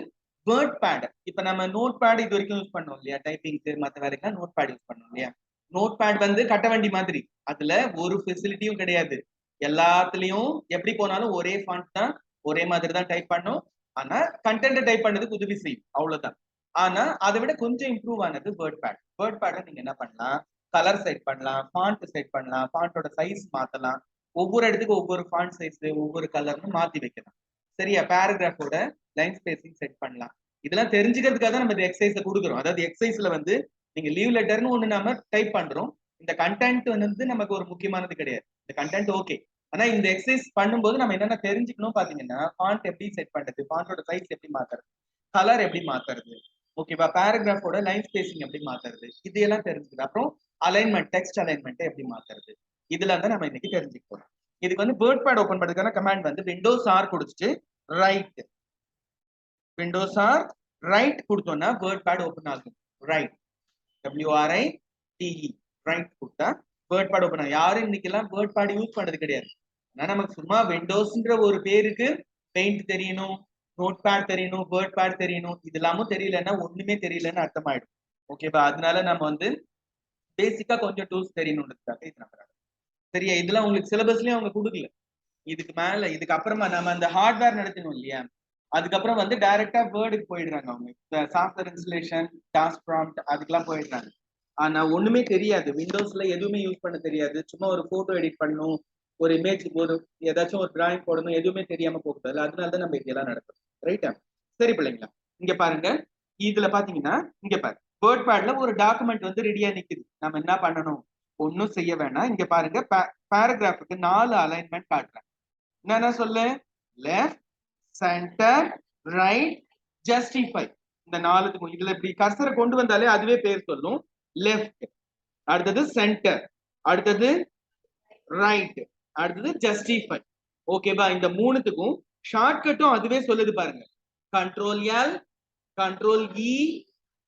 Wordpad, இப்ப நம்ம நோட்பேட் இது வரைக்கும் யூஸ் பண்ணோம் இல்லையா, டைப்பிங்க்கு மற்ற வேலைக்கெல்லாம் நோட்பேட் யூஸ் பண்ணோம் இல்லையா. நோட்பேட் வந்து கட்ட வண்டி மாதிரி, அதுல ஒரு ஃபெசிலிட்டியும் கிடையாது. எல்லாத்துலயும் எப்படி போனாலும் ஒரே ஃபாண்ட் தான், ஒரே மாதிரி தான் டைப் பண்ணும். ஆனா கண்டென்ட் டைப் பண்ணதுக்கு உதவி செய்யும், அவ்வளவுதான். ஆனா அதை விட கொஞ்சம் இம்ப்ரூவ் ஆனது Wordpad. Wordpadல நீங்க என்ன பண்ணலாம்? கலர் செட் பண்ணலாம், ஃபாண்ட் செட் பண்ணலாம், ஃபாண்டோட சைஸ் மாத்தலாம், ஒவ்வொரு இடத்துக்கு ஒவ்வொரு ஃபாண்ட் சைஸ் ஒவ்வொரு கலர்னு மாத்தி வைக்கலாம். சரியா? பேராகிராஃபோட லைன் ஸ்பேசிங் செட் பண்ணலாம். இதெல்லாம் தெரிஞ்சுக்கிறதுக்காக தான் நம்ம இந்த எக்ஸசைஸை கொடுக்குறோம். அதாவது எக்ஸசைஸ்ல வந்து நீங்க லீவ் லெட்டர்னு ஒண்ணு நம்ம டைப் பண்றோம், இந்த கண்டென்ட் வந்து நமக்கு ஒரு முக்கியமானது கிடையாது. இந்த கண்டென்ட் ஓகே, ஆனா இந்த எக்ஸசைஸ் பண்ணும்போது நம்ம என்னென்ன தெரிஞ்சுக்கணும் பாத்தீங்கன்னா, ஃபாண்ட் எப்படி செட் பண்றது, ஃபாண்டோட சைஸ் எப்படி மாத்துறது, கலர் எப்படி மாத்துறது, ஓகேவா, பேராகிராஃபோட லைன் ஸ்பேசிங் எப்படி மாத்துறது, இதெல்லாம் தெரிஞ்சுக்கிறது. அப்புறம் அலைன்மெண்ட், டெக்ஸ்ட் அலைன்மெண்ட் எப்படி மாத்துறது, இதுல தான் நம்ம இன்னைக்கு தெரிஞ்சுக்க போறோம். இதுக்கு வந்து Wordpad ஓபன் பண்றதுக்கான கமாண்ட் வந்து விண்டோஸ் ஆர் கொடுத்துட்டு ரைட், விண்டோஸ் ஆர் ரைட் கொடுத்தோம்னா Wordpad ஓபன் ஆகும். ரைட், WRITE, ரைட் கொடுத்தா Wordpad ஓபன் ஆகும். யாரும் இன்னைக்கு எல்லாம் Wordpad யூஸ் பண்றது கிடையாது. நமக்கு சும்மா விண்டோஸ்ன்ற ஒரு பேருக்கு பெயிண்ட் தெரியணும், நோட்பேட் தெரியணும், வேர்ட்பேட் தெரியணும், இது எல்லாமும் தெரியலன்னா ஒண்ணுமே தெரியலன்னு அர்த்தமாயிடும். ஓகேவா? அதனால நம்ம வந்து பேசிக்கா கொஞ்சம் டூல்ஸ் தெரியணுன்றதுக்காக இது நம்புறாங்க. சரியா? இதெல்லாம் உங்களுக்கு சிலபஸ்லயும் அவங்க கொடுக்கல. இதுக்கு மேல இதுக்கு அப்புறமா நம்ம அந்த ஹார்ட்வேர் நடத்தணும் இல்லையா? அதுக்கப்புறம் வந்து டைரக்டா வேர்டுக்கு போயிடுறாங்க அவங்க. இந்த சாஃப்ட்வேர் இன்ஸ்டலேஷன், டாஸ்க் ப்ராம்ப்ட் அதுக்கெல்லாம் போயிடுறாங்க. ஆனா ஒண்ணுமே தெரியாது. விண்டோஸ்ல எதுவுமே யூஸ் பண்ண தெரியாது. சும்மா ஒரு போட்டோ எடிட் பண்ணணும், ஒரு இமேஜ் ஒரு ஏதாச்சும் ஒரு டிராயிங் போடணும், எதுவுமே தெரியாம போகக்கூடாது. அதனால தான் நம்ம இதெல்லாம் நடக்கும். ரைட்டா? சரி பிள்ளைங்களா, இங்க பாருங்க. இதுல பாத்தீங்கன்னா இங்க பாருங்க, வேர்ட் பேட்ல ஒரு டாக்குமெண்ட் வந்து ரெடியா நிக்குது. நம்ம என்ன பண்ணணும்? ஒன்னும் செய்ய வேணாம். இங்க பாருங்க, பேராகிராஃபுக்கு 4 அலைன்மெண்ட் காட்டுறேன். என்னன்னா சொல்லு? Left, centre, right, justify. இந்த 4த்துக்கும் இதுல இப்படி கர்சரை கொண்டு வந்தாலே அதுவே பேர் சொல்லும். லெஃப்ட், அடுத்தது சென்டர், அடுத்தது ரைட், அடுத்தது ஜஸ்டிஃபை. ஓகேவா? இந்த 3த்துக்கும் ஷார்ட்கட்டும் அதுவே சொல்லுது பாருங்க. Control L, control E,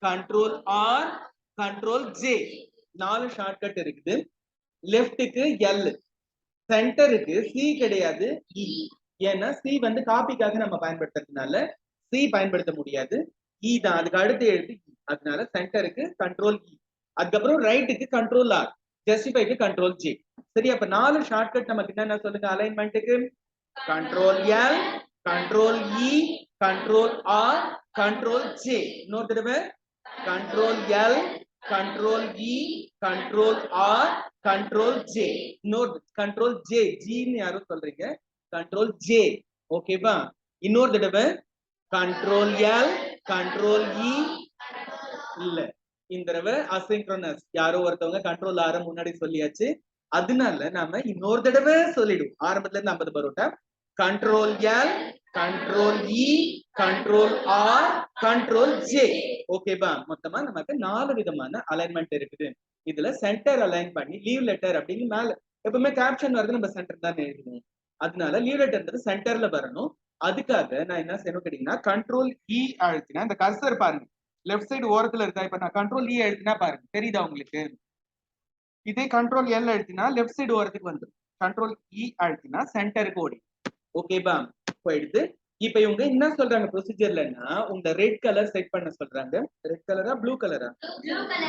control R, control J. 4 shortcut இருக்குது. லெஃப்ட்டுக்கு எல், சென்டருக்கு சி கிடையாது, இ. ஏன்னா சி வந்து காப்பிக்காக நம்ம பயன்படுத்துறதுனால சி பயன்படுத்த முடியாது, இ தான். அதுக்கு அடுத்து எழுத்து இ. அதனால சென்டருக்கு கண்ட்ரோல் இ, அதுக்கப்புறம் ரைட்டுக்கு கண்ட்ரோல் ஆர், ஜஸ்டிஃபைக்கு கண்ட்ரோல் ஜே. சரி, அப்ப 4 ஷார்ட்கட் நமக்கு என்னென்ன சொல்லுங்க? அலைன்மெண்ட்டுக்கு control L, control E, control R, control J. இன்னொரு தடவை control L, control E, control R, control J. இன்னொரு கண்ட்ரோல் ஜே, ஜின்னு யாரும் சொல்றீங்க, கண்ட்ரோல் ஜே. ஓகேவா? இன்னொரு தடவை கண்ட்ரோல் எல், கண்ட்ரோல் இ, இல்ல இந்த தடவை அசிங்க்ரோனஸ், யாரோ ஒருத்தவங்க கண்ட்ரோல் ஆர் முன்னாடி சொல்லியாச்சு. அதனால நாம இன்னொரு தடவை சொல்லிடுவோம். ஆரம்பத்துல இருந்து 50 parotta. Control L, control E, control R, control J. ஓகேவா? மொத்தமா நமக்கு 4 விதமான அலைன்மெண்ட் இருக்குது. இதுல சென்டர் அலைன் பண்ணி லீவ் லெட்டர் அப்படின்னு மேல எப்பவுமே கேப்ஷன் வருது, நம்ம சென்டர் தான் எழுதணும். அதனால லீவ் லெட்டர்ன்றது சென்டர்ல வரணும். அதுக்காக நான் என்ன செய்யணும் கேட்டீங்கன்னா, கண்ட்ரோல் இ அழுத்தினா இந்த கர்சர் பாருங்க லெஃப்ட் சைடு ஓரத்துல இருக்கா. இப்ப நான் கண்ட்ரோல் இ அழுத்தினா பாருங்க, தெரியுதா உங்களுக்கு? இதே கண்ட்ரோல் எல் அழுத்தினா லெஃப்ட் சைடு ஓரத்துக்கு வந்துடும். கண்ட்ரோல் இ அழுத்தினா சென்டருக்கு ஓடி. ஓகேவா? போயிடுது. இப்ப இவங்க என்ன சொல்றாங்க ப்ரொசீஜர்லன்னா, உங்க ரெட் கலர் செட் பண்ண சொல்றாங்க. ரெட் கலரா ப்ளூ கலரா?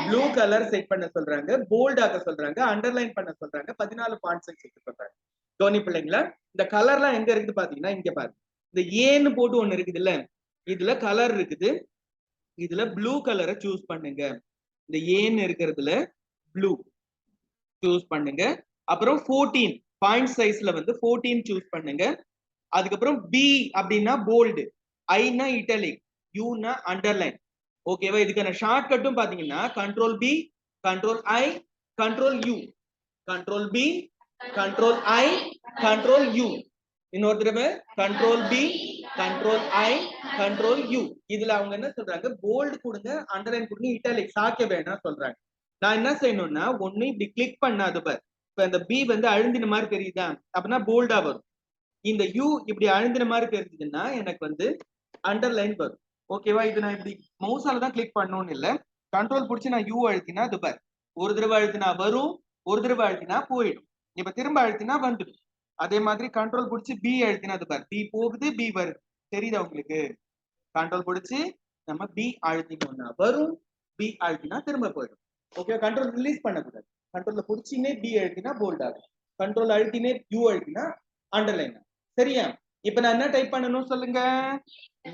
ப்ளூ கலர் செட் பண்ண சொல்றாங்க, போல்ட் ஆக்க சொல்றாங்க, அண்டர்லைன் பண்ண சொல்றாங்க, 14 பாயிண்ட் சைஸ் செட் சொல்றாங்க. கவனி பிள்ளைங்களா, இந்த கலர்லாம் எங்க இருக்குது பாத்தீங்கன்னா, இங்க பாருங்க. இந்த ஏன்னு போட்டு ஒண்ணு இருக்குது இல்ல, இதுல கலர் இருக்குது. இதுல ப்ளூ கலரை சூஸ் பண்ணுங்க. இந்த ஏன்னு இருக்கிறதுல ப்ளூ சூஸ் பண்ணுங்க. அப்புறம் 14 பாயிண்ட் சைஸ்ல வந்து 14 சூஸ் பண்ணுங்க. அதுக்கப்புறம் பி அப்படின்னா போல்டு, ஐனா இட்டாலிக், யூனா அண்டர்லைன். ஓகேவா? இதுக்கான ஷார்ட் கட்டும் பாத்தீங்கன்னா control B, control I, control U, control B, control I, control U. இன்னொரு தடவை control B, control I, control U. இதுல அவங்க என்ன சொல்றாங்க? போல்டு கொடுங்க, அண்டர்லைன் கொடுங்க, இட்டாலிக் சாக்க வேணாம் சொல்றாங்க. நான் என்ன செய்யணும்னா, ஒண்ணு இப்படி கிளிக் பண்ணாது பார். இப்ப இந்த பி வந்து அழுந்தின மாதிரி தெரியுதா? அப்படின்னா போல்டா வரும். இந்த யூ இப்படி அழுந்தின மாதிரி தெரிஞ்சதுன்னா எனக்கு வந்து அண்டர்லைன் வரும். ஓகேவா? இது நான் இப்படி மவுஸால தான் கிளிக் பண்ணணும்னு இல்ல, கண்ட்ரோல் பிடிச்சி நான் யூ அழுத்தினா அது பார், ஒரு தடவை அழுத்தினா வரும், ஒரு தடவை அழுத்தினா போயிடும். இப்ப திரும்ப அழுத்தினா வந்துடும். அதே மாதிரி கண்ட்ரோல் பிடிச்சி பி அழுத்தினா அது பார், பி போகுது, பி வருது. தெரியுதா உங்களுக்கு? கண்ட்ரோல் பிடிச்சி நம்ம பி அழுத்தினோம்னா வரும், பி அழுத்தினா திரும்ப போயிடும். ஓகே, கண்ட்ரோல் ரிலீஸ் பண்ணக்கூடாது. கண்ட்ரோல்ல பிடிச்சினே பி அழுத்தினா போல்ட் ஆகும், கண்ட்ரோல் அழுத்தினே யூ அழுத்தினா அண்டர்லைன். சரியா? இப்ப நான் என்ன டைப் பண்ணணும் சொல்லுங்க?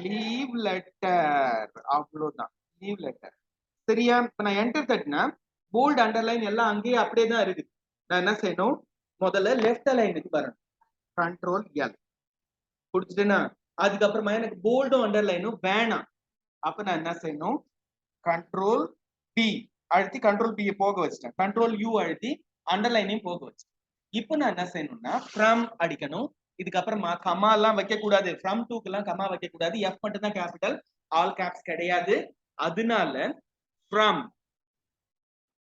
Leave letter. அவ்வளவுதான், லீவ் லெட்டர். சரியா? இப்ப நான் என்டர் தட்டினா போல்ட் அண்டர்லைன் எல்லாம் அங்கேயே அப்படியே தான் இருக்குது. நான் என்ன செய்யணும்? முதல்ல லெஃப்ட் அலைனுக்கு வரணும். கண்ட்ரோல் எல் குடிச்சிட்டேன்னா அதுக்கப்புறமா எனக்கு போல்டும் அண்டர்லைனும் வேணாம். அப்ப நான் என்ன செய்யணும்? கண்ட்ரோல் பி அழுத்தி கண்ட்ரோல் பி போக வச்சிட்டேன், கண்ட்ரோல் யூ அழுத்தி அண்டர்லைனையும் போக வச்சிட்டேன். இப்போ நான் என்ன செய்யணும்னா ஃப்ரம் அடிக்கணும். இதுக்கப்புறமா கமா எல்லாம் வைக்க கூடாது. ஃப்ரம் டூக்கு எல்லாம் கமா வைக்க கூடாது. எஃப் மட்டும் தான் கேபிட்டல், ஆல் கேப்ஸ் கிடையாது. அதனால ஃப்ரம்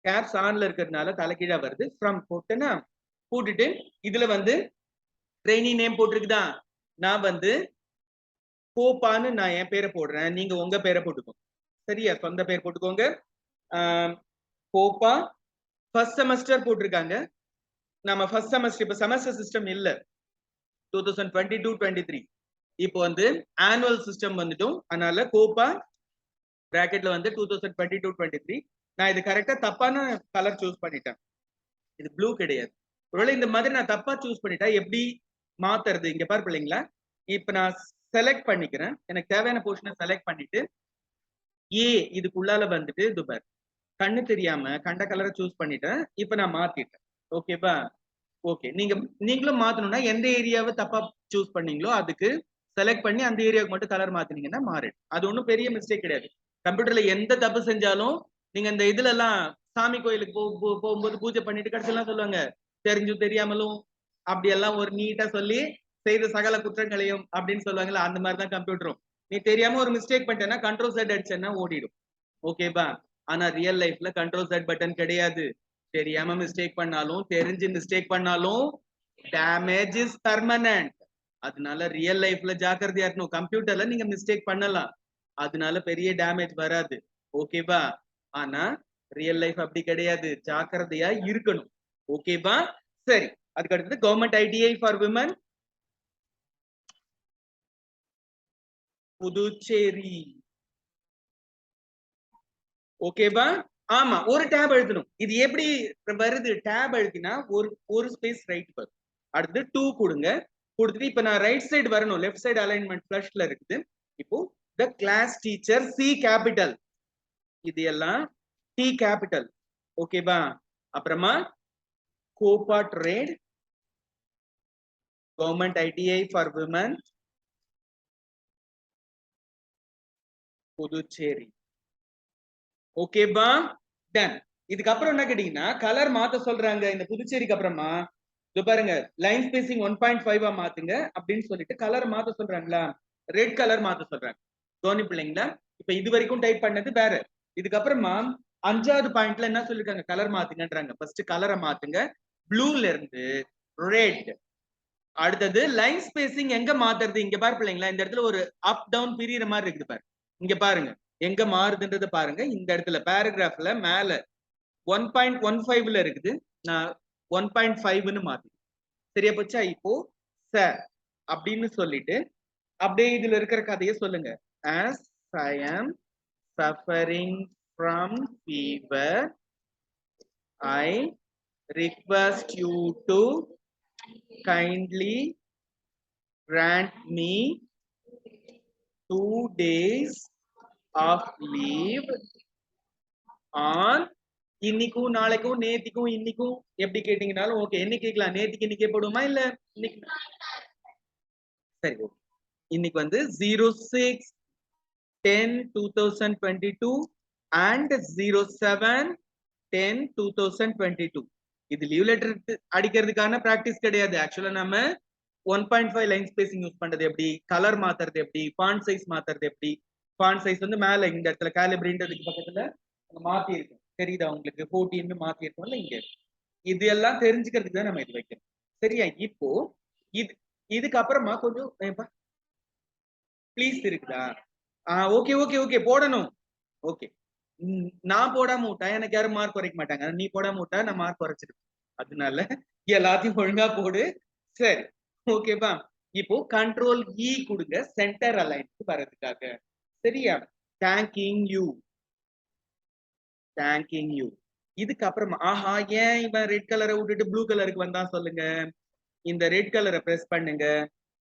கேப்ஸ் ஆன்ல இருக்கிறதுனால தலைகீழா வருது. ஃப்ரம் போட்டுன்னா போட்டுட்டு இதுல வந்து ட்ரெயினி நேம் போட்டிருக்குதா, நான் வந்து கோப்பான்னு நான் என் பேரை போடுறேன், நீங்க உங்க பேரை போட்டுக்கோங்க. சரியா? சொந்த பேர் போட்டுக்கோங்க. கோப்பா ஃபர்ஸ்ட் செமஸ்டர் போட்டிருக்காங்க. நம்ம ஃபர்ஸ்ட் செமஸ்டர், இப்ப செமஸ்டர் சிஸ்டம் இல்ல, 2022-23 இப்போ வந்து ஆனுவல் சிஸ்டம் வந்துட்டோம். அதனால கோபா பிராக்கெட்ல வந்து 2022-23 நான் இது கரெக்டா தப்பான கலர் சூஸ் பண்ணிட்டேன். இது ப்ளூ கிடையாது. ஒருவேளை இந்த மாதிரி நான் தப்பா சூஸ் பண்ணிட்டா எப்படி மாத்துறது? இங்க பாரு பிள்ளைங்களா, இப்ப நான் செலக்ட் பண்ணிக்கிறேன். எனக்கு தேவையான போர்ஷனை செலக்ட் பண்ணிட்டு ஏ இதுக்குள்ளால வந்துட்டு துபர் கண்ணு தெரியாம கண்ட கலரை சூஸ் பண்ணிட்டேன். இப்ப நான் மாத்திட்டேன். ஓகேவா? ஓகே. நீங்களும் மாத்தணும்னா எந்த ஏரியாவை தப்பா சூஸ் பண்ணீங்களோ அதுக்கு செலக்ட் பண்ணி அந்த ஏரியாவுக்கு மட்டும் கலர் மாத்தினீங்கன்னா மாறிடும். அது ஒன்றும் பெரிய மிஸ்டேக் கிடையாது. கம்ப்யூட்டர்ல எந்த தப்பு செஞ்சாலும் நீங்க இந்த இதுல எல்லாம் சாமி கோயிலுக்கு போகும்போது பூஜை பண்ணிட்டு கடைசியெல்லாம் சொல்லுவாங்க தெரிஞ்சும் தெரியாமலும் அப்படி எல்லாம் ஒரு நீட்டா சொல்லி செய்த சகல குற்றங்களையும் அப்படின்னு சொல்லுவாங்கல்ல, அந்த மாதிரிதான் கம்ப்யூட்டரும். நீ தெரியாம ஒரு மிஸ்டேக் பண்ணிட்டேன்னா கண்ட்ரோல் செட் அடிச்சேன்னா ஓடிடும். ஓகேபா? ஆனா ரியல் லைஃப்ல கண்ட்ரோல் செட் பட்டன் கிடையாது. தெரியாம மிஸ்டேக் பண்ணாலும் தெரிஞ்சு மிஸ்டேக் பண்ணாலும் டேமேஜ் இஸ் பெர்மனன்ட். அதனால ரியல் லைஃப்ல ஜாக்கிரதையா இருக்கணும். கம்ப்யூட்டர்ல நீங்க மிஸ்டேக் பண்ணலாம், அதனால பெரிய டேமேஜ் வராது. ஓகேவா? ஆனா ரியல் லைஃப் அப்படி கிடையாது, ஜாக்கிரதையா இருக்கணும். ஓகேவா? சரி, அதுக்கு அடுத்தது government ITI for women Puducherry. ஓகேவா? ஆமா, ஒரு டேப் எழுதணும். இது எப்படி வருது? டேப் எழுதினா ஒரு ஸ்பேஸ் ரைட் வரும். அடுத்து 2 கொடுங்க. கொடுத்துட்டு இப்ப நான் ரைட் சைடு வரணும். லெஃப்ட் சைடு அலைன்மெண்ட் ஃபிளஷ்ல இருக்குது. இப்போ the class teacher C capital, இது எல்லாம் டி கேபிட்டல். ஓகேவா? அப்புறமா COPA trade, government ITI for women Puducherry. ஓகேவா? டன். இதுக்கப்புறம் என்ன கேட்டீங்கன்னா கலர் மாத்த சொல்றாங்க. இந்த புதுச்சேரிக்கு அப்புறமா இது பாருங்க, லைன் ஸ்பேசிங் 1.5 மாத்துங்க அப்படின்னு சொல்லிட்டு கலர் மாத்த சொல்றாங்களா, ரெட் கலர் மாத்த சொல்றாங்க. தோனி பிள்ளைங்களா, இப்ப இது வரைக்கும் டைப் பண்ணது வேற. இதுக்கப்புறமா 5வது பாயிண்ட்ல என்ன சொல்லிருக்காங்க, கலர் மாத்துங்கன்றாங்க. ஃபர்ஸ்ட் கலரை மாத்துங்க, ப்ளூல இருந்து ரெட். அடுத்தது லைன் ஸ்பேசிங் எங்க மாத்துறது? இங்க பாரு பிள்ளைங்களா, இந்த இடத்துல ஒரு அப் டவுன் பிரியிற மாதிரி இருக்குது பாரு. இங்க பாருங்க எங்க மாறுதுன்றது பாருங்க. இந்த இடத்துல பேராகிராஃப்ல மேல 1.15ல இருக்குது, நான் 1.5ன்னு மாத்தி. சரியா போச்சா? இப்போ சார் அப்படின்னு சொல்லிட்டு அப்படியே இதுல இருக்கிற கதையை சொல்லுங்க. as I am suffering from fever, I request you to kindly grant me 2 days of leave on இன்னைக்கும் நாளைக்கும் நேத்திக்கும் இன்னைக்கும் எப்படி கேட்டீங்கனாலும் ஓகே. என்ன கேட்கலாம்? நேத்திக்கு இன்னைக்கே போடுமா இல்ல இன்னைக்கு? சரி, ஓகே. இன்னைக்கு வந்து 06/10/2022 and 07/10/2022. இது லீவ் லெட்டர் அடிக்கிறதுக்கான பிராக்டிஸ் கிடையாது. ஆக்சுவலா நம்ம 1.5 லைன் ஸ்பேசிங் யூஸ் பண்றது எப்படி, கலர் மாத்துறது எப்படி, ஃபாண்ட் சைஸ் மாத்துறது எப்படி. ஃபாண்ட் சைஸ் வந்து மேல இந்த இடத்துல கேலிபிரின்றதுக்கு பக்கத்துல மாத்தி இருக்கும், தெரியுதா உங்களுக்கு? 14 மாத்தி இருக்கும்ல இங்க. இது எல்லாம் தெரிஞ்சுக்கிறதுக்கு தான் நம்ம இது வைக்கிறோம். சரியா? இப்போ இதுக்கு அப்புறமா கொஞ்சம் ப்ளீஸ் இருக்குதா? ஓகே ஓகே ஓகே, போடணும். ஓகே, நான் போடாம விட்டா எனக்கு யாரும் மார்க் குறைக்க மாட்டாங்க. நீ போடாம விட்டா நான் மார்க் குறைச்சிருப்பேன். அதனால எல்லாத்தையும் ஒழுங்கா போடு. சரி, ஓகேப்பா? இப்போ கண்ட்ரோல் இ கொடுங்க சென்டர் அலைனுக்கு வர்றதுக்காக. சரியா? Thanking you, thanking you. இதுக்கப்புறமா ஆஹா, ஏன் இவன் ரெட் கலரை விட்டுட்டு ப்ளூ கலருக்கு வந்தா சொல்லுங்க. இந்த ரெட் கலரை பிரஸ் பண்ணுங்க.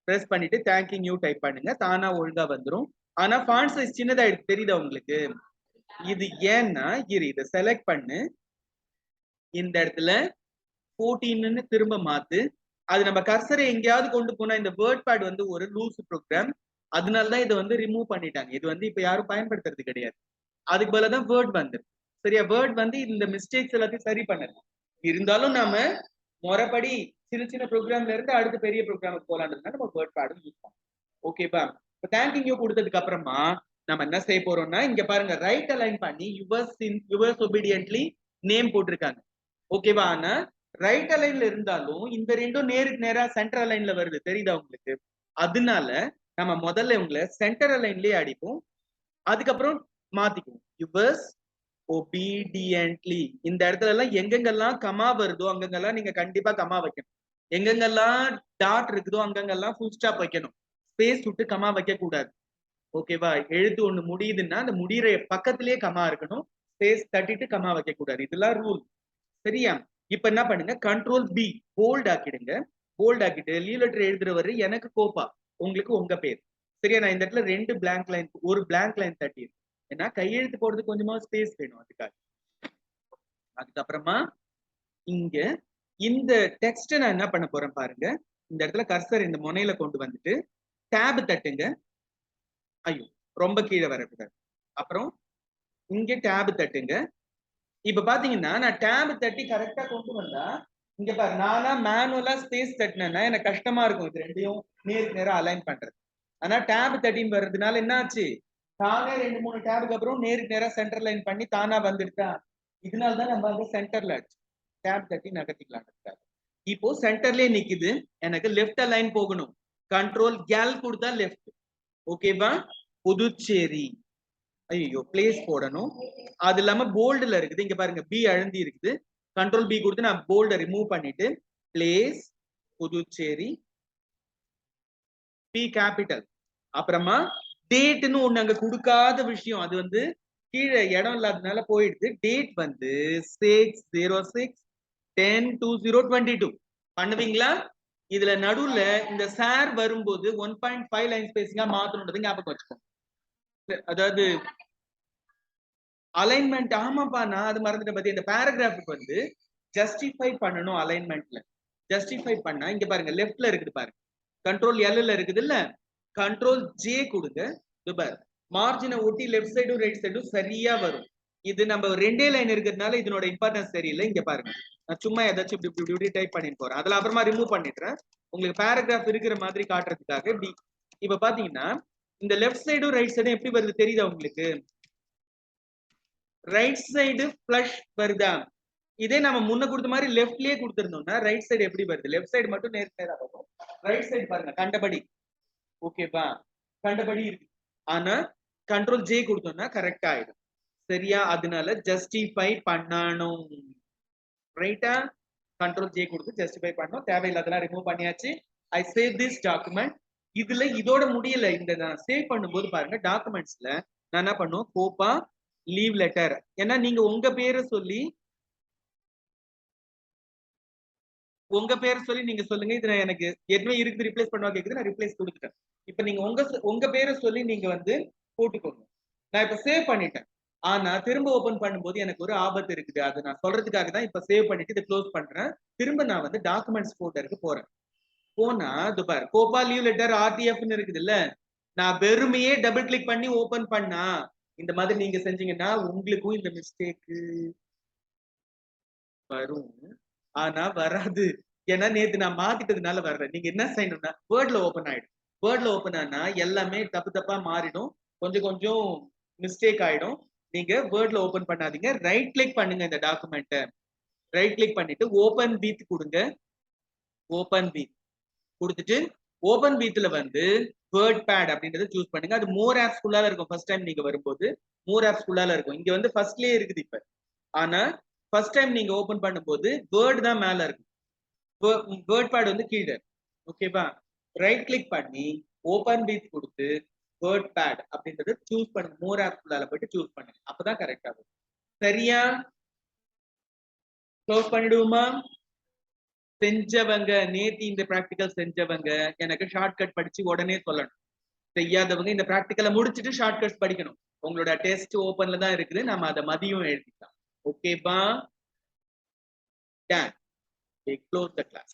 பிரஸ் பண்ணிட்டு தேங்கிங் யூ டைப் பண்ணுங்க, தானா ஒழுங்கா வந்துரும். ஆனா ஃபாண்ட் சைஸ் சின்னதாயிடுச்சு, தெரியுதா உங்களுக்கு? இது ஏன்னா இதை செலக்ட் பண்ணு, இந்த இடத்துல 14ன்னு திரும்ப மாத்து. அது நம்ம கர்சரை எங்கேயாவது கொண்டு போனா இந்த வேர்ட்பேட் வந்து ஒரு லூஸ் ப்ரோக்ராம், அதனாலதான் இதை வந்து ரிமூவ் பண்ணிட்டாங்க. இது வந்து இப்ப யாரும் பயன்படுத்துறது கிடையாது. அதுக்கு பதிலா தான் வேர்ட் வந்து. சரியா? வேர்ட் வந்து இந்த மிஸ்டேக்ஸ் எல்லாத்தையும் சரி பண்ணலாம். இருந்தாலும் நாம முறைப்படி சின்ன சின்ன ப்ரோக்ராம்ல இருந்து அடுத்த பெரிய ப்ரோக்ராமுக்கு போலான்றதுனால நம்ம வேர்ட் பேடும் யூஸ் பண்ணலாம். ஓகேப்பா? இப்போ தேங்கிங் யூ கொடுத்ததுக்கு அப்புறமா நம்ம என்ன செய்ய போறோம்னா, இங்க பாருங்க ரைட் அலைன் பண்ணி யுவர்ஸ் ஒபீடியன்ட்லி நேம் போட்டிருக்காங்க. ஓகேவா? ஆனா ரைட் அலைன்ல இருந்தாலும் இந்த ரெண்டும் நேருக்கு நேரா சென்டர் அலைன்ல வருது, தெரியுதா உங்களுக்கு? அதனால நம்ம முதல்ல உங்களை சென்டர் அலைன்லயே அடிப்போம், அதுக்கப்புறம் மாத்திக்குவோம். Yours obediently. இந்த இடத்துல எல்லாம் எங்கெங்கெல்லாம் கமா வருதோ அங்கெங்கெல்லாம் நீங்க கண்டிப்பா கமா வைக்கணும். எங்கெங்கெல்லாம் டாட் இருக்குதோ அங்கங்கெல்லாம் ஃபுல் ஸ்டாப் வைக்கணும். ஸ்பேஸ் விட்டு கமா வைக்க கூடாது. ஓகேவா? எழுத்து ஒண்ணு முடியுதுன்னா அந்த முடிகிற பக்கத்திலேயே கமா இருக்கணும். ஸ்பேஸ் தட்டிட்டு கமா வைக்க கூடாது. இதெல்லாம் ரூல். சரியா? இப்ப என்ன பண்ணுங்க, கண்ட்ரோல் பி போல்ட் ஆக்கிடுங்க. போல்ட் ஆக்கிட்டு லீவ் லெட்டர் எழுதுறவரு எனக்கு கோப்பா, உங்களுக்கு உங்க பேர். சரியா? நான் இந்த இடத்துல 2 blank லைன், ஒரு blank லைன் தட்டி, ஏன்னா கையெழுத்து போடுறதுக்கு கொஞ்சமா ஸ்பேஸ் வேணும் அதுக்காக. அதுக்கப்புறமா இங்க இந்த டெக்ஸ்ட் நான் என்ன பண்ண போறேன் பாருங்க. இந்த இடத்துல கர்சர் இந்த முனையில கொண்டு வந்துட்டு டேப் தட்டுங்க. ஐயோ, ரொம்ப கீழே வரக்கூடாது. அப்புறம் இங்க டேப் தட்டுங்க. இப்ப பாத்தீங்கன்னா நான் டேப் தட்டி கரெக்டா கொண்டு வந்தா இங்க பாரு, நானா மேனுவலா ஸ்பேஸ் தட்டினேன்னா எனக்கு கஷ்டமா இருக்கும் இது ரெண்டையும் நேருக்கு நேரா அலைன் பண்றது. ஆனா டேப் தட்டின்னு வர்றதுனால என்ன ஆச்சு, தானே 2-3 டேபுக்கு அப்புறம் நேருக்கு நேரா சென்டர் லைன் பண்ணி தானா வந்துடுதா. இதனாலதான் நம்ம வந்து சென்டர்ல ஆச்சு. டேப் தட்டி நகர்த்திக்கலாம். இப்போ சென்டர்லயே நிக்குது. எனக்கு லெஃப்ட் அலைன் போகணும். கண்ட்ரோல் கேல் கொடுத்தா லெஃப்ட். ஓகேவா? புதுச்சேரி. ஐயோ, பிளேஸ் போடணும். அது இல்லாம போல்டுல இருக்குது. இங்க பாருங்க, பி அழுந்தி இருக்குது. கண்ட்ரோல் பி கொடுத்து நான் போல்ட ரிமூவ் பண்ணிட்டு பிளேஸ் புதுச்சேரி, பி கேபிட்டல். அப்புறமா டேட்னு ஒண்ணு அங்க கொடுக்காத விஷயம், அது வந்து கீழே இடம் இல்லாததுனால போயிடுது. டேட் வந்து 6/06/10/2022 பண்ணுவீங்களா? இதுல நடுவுல இந்த சார் வரும்போது 1.5 லைன் ஸ்பேசிங்கா மாத்தணும்ன்றது ஞாபகம் வச்சுக்கோங்க. அதாவது அலைன்மெண்ட். ஆமாப்பா, நான் அது மறந்துட்டேன். பத்தி இந்த பேராகிராஃபுக்கு வந்து ஜஸ்டிஃபை பண்ணணும். அலைன்மெண்ட்ல ஜஸ்டிஃபை பண்ணா இங்க பாருங்க லெஃப்ட்ல இருக்குது பாருங்க, கண்ட்ரோல் எல்ல இருக்குது இல்ல, கண்ட்ரோல் ஜே கொடுங்க. மார்ஜினை ஒட்டி லெஃப்ட் சைடும் ரைட் சைடும் சரியா வரும். இது நம்ம 2 லைன் இருக்கிறதுனால இதனோட இம்பார்ட்டன்ஸ் தெரியல. இங்க பாருங்க, நான் சும்மா ஏதாச்சும் இப்படி டைப் பண்ணிட்டு போறேன். அதுல அப்புறமா ரிமூவ் பண்ணிடுறேன் உங்களுக்கு பேராகிராஃப் இருக்கிற மாதிரி காட்டுறதுக்காக. இப்படி இப்ப பாத்தீங்கன்னா இந்த லெஃப்ட் சைடும் ரைட் சைடும் எப்படி வருது தெரியுதா உங்களுக்கு? ரைட் சைடு பிளஷ் வருதா? இதே நம்ம முன்ன கொடுத்த மாதிரி லெஃப்ட்லயே கொடுத்திருந்தோம்னா ரைட் சைடு எப்படி வருது? லெஃப்ட் சைடு மட்டும் நேரா வரும். ரைட் சைடு பாருங்க கண்டபடி. ஓகேவா? கண்டபடி இருக்கு. ஆனா கண்ட்ரோல் ஜே கொடுத்தோம்னா கரெக்ட் ஆயிடும். சரியா? அதனால ஜஸ்டிஃபை பண்ணணும். ரைட்டா? கண்ட்ரோல் ஜே கொடுத்து ஜஸ்டிஃபை பண்ணணும். தேவையில்லாதெல்லாம் ரிமூவ் பண்ணியாச்சு. ஐ சேவ் திஸ் டாக்குமெண்ட். இதுல இதோட முடியல. இந்த நான் சேவ் பண்ணும்போது பாருங்க, டாக்குமெண்ட்ஸ்ல நான் என்ன பண்ணுவோம், கோப்பா லீவ் லெட்டர். ஏன்னா நீங்க உங்க பேரை சொல்லி நீங்க சொல்லுங்க. இதுல எனக்கு ஏற்கனவே இருக்குது, ரிப்ளேஸ் பண்ணுவா கேக்குது, நான் ரிப்ளேஸ் கொடுத்துட்டேன். இப்ப நீங்க உங்க பேரை சொல்லி நீங்க வந்து போட்டுக்கோங்க. நான் இப்ப சேவ் பண்ணிட்டேன். ஆனா திரும்ப ஓபன் பண்ணும்போது எனக்கு ஒரு ஆபத்து இருக்குது. அது நான் சொல்றதுக்காக தான் இப்ப சேவ் பண்ணிட்டு இதை க்ளோஸ் பண்றேன். திரும்ப நான் வந்து டாக்குமெண்ட்ஸ் ஃபோல்டருக்கு போறேன். போனா இது பாரு, கோப்பா லீவ் லெட்டர் ஆர்டிஎஃப்னு இருக்குது இல்ல, நான் வெறுமையே டபுள் கிளிக் பண்ணி ஓபன் பண்ணா இந்த மாதிரி நீங்க செஞ்சீங்கன்னா உங்களுக்கும் இந்த மிஸ்டேக் வரும். ஆனா வராது. ஏன்னா நேத்து நான் மாத்திட்டதுனால வர்றேன். நீங்க என்ன செய்யணும்னா வேர்ட்ல ஓபன் ஆயிடும். வேர்ட்ல ஓபன் ஆனா எல்லாமே தப்பா மாறிடும். கொஞ்சம் கொஞ்சம் மிஸ்டேக் ஆயிடும். நீங்க வேர்ட்ல ஓபன் பண்ணாதீங்க. ரைட் கிளிக் பண்ணுங்க இந்த டாக்குமெண்ட்டை. ரைட் கிளிக் பண்ணிட்டு ஓபன் வித் கொடுங்க. ஓபன் வித் கொடுத்துட்டு ஓபன் வித்ல வந்து வேர்ட்பேட் அப்படின்றத சூஸ் பண்ணுங்க. அது மோர் ஆப்ஸ் குள்ளால இருக்கும். ஃபர்ஸ்ட் டைம் நீங்க வரும்போது மோர் ஆப்ஸ் குள்ளால இருக்கும். இங்க வந்து ஃபர்ஸ்ட்லயே இருக்குது இப்ப. ஆனா ஃபர்ஸ்ட் டைம் நீங்க ஓபன் பண்ணும்போது வேர்ட் தான் மேல இருக்கும், வேர்ட்பேட் வந்து கீழே. ஓகேவா? ரைட் கிளிக் பண்ணி ஓபன் வித் கொடுத்து வேர்ட்பேட் அப்படின்றத சூஸ் பண்ணுங்க. மோர் ஆப்ஸ் குள்ளால போயிட்டு சூஸ் பண்ணுங்க. அப்பதான் கரெக்டா இருக்கும். சரியா? க்ளோஸ் பண்ணிடுவோமா? செஞ்சவங்க, நேத்தி இந்த பிராக்டிகல் செஞ்சவங்க எனக்கு ஷார்ட்கட் படிச்சு உடனே சொல்லணும். செய்யாதவங்க இந்த பிராக்டிகலை முடிச்சுட்டு ஷார்ட்கட்ஸ் படிக்கணும். உங்களோட டெஸ்ட் ஓபன்ல தான் இருக்குது, நம்ம அதை மதியம் எழுதிக்கலாம். ஓகேப்பா? டன். Close the class.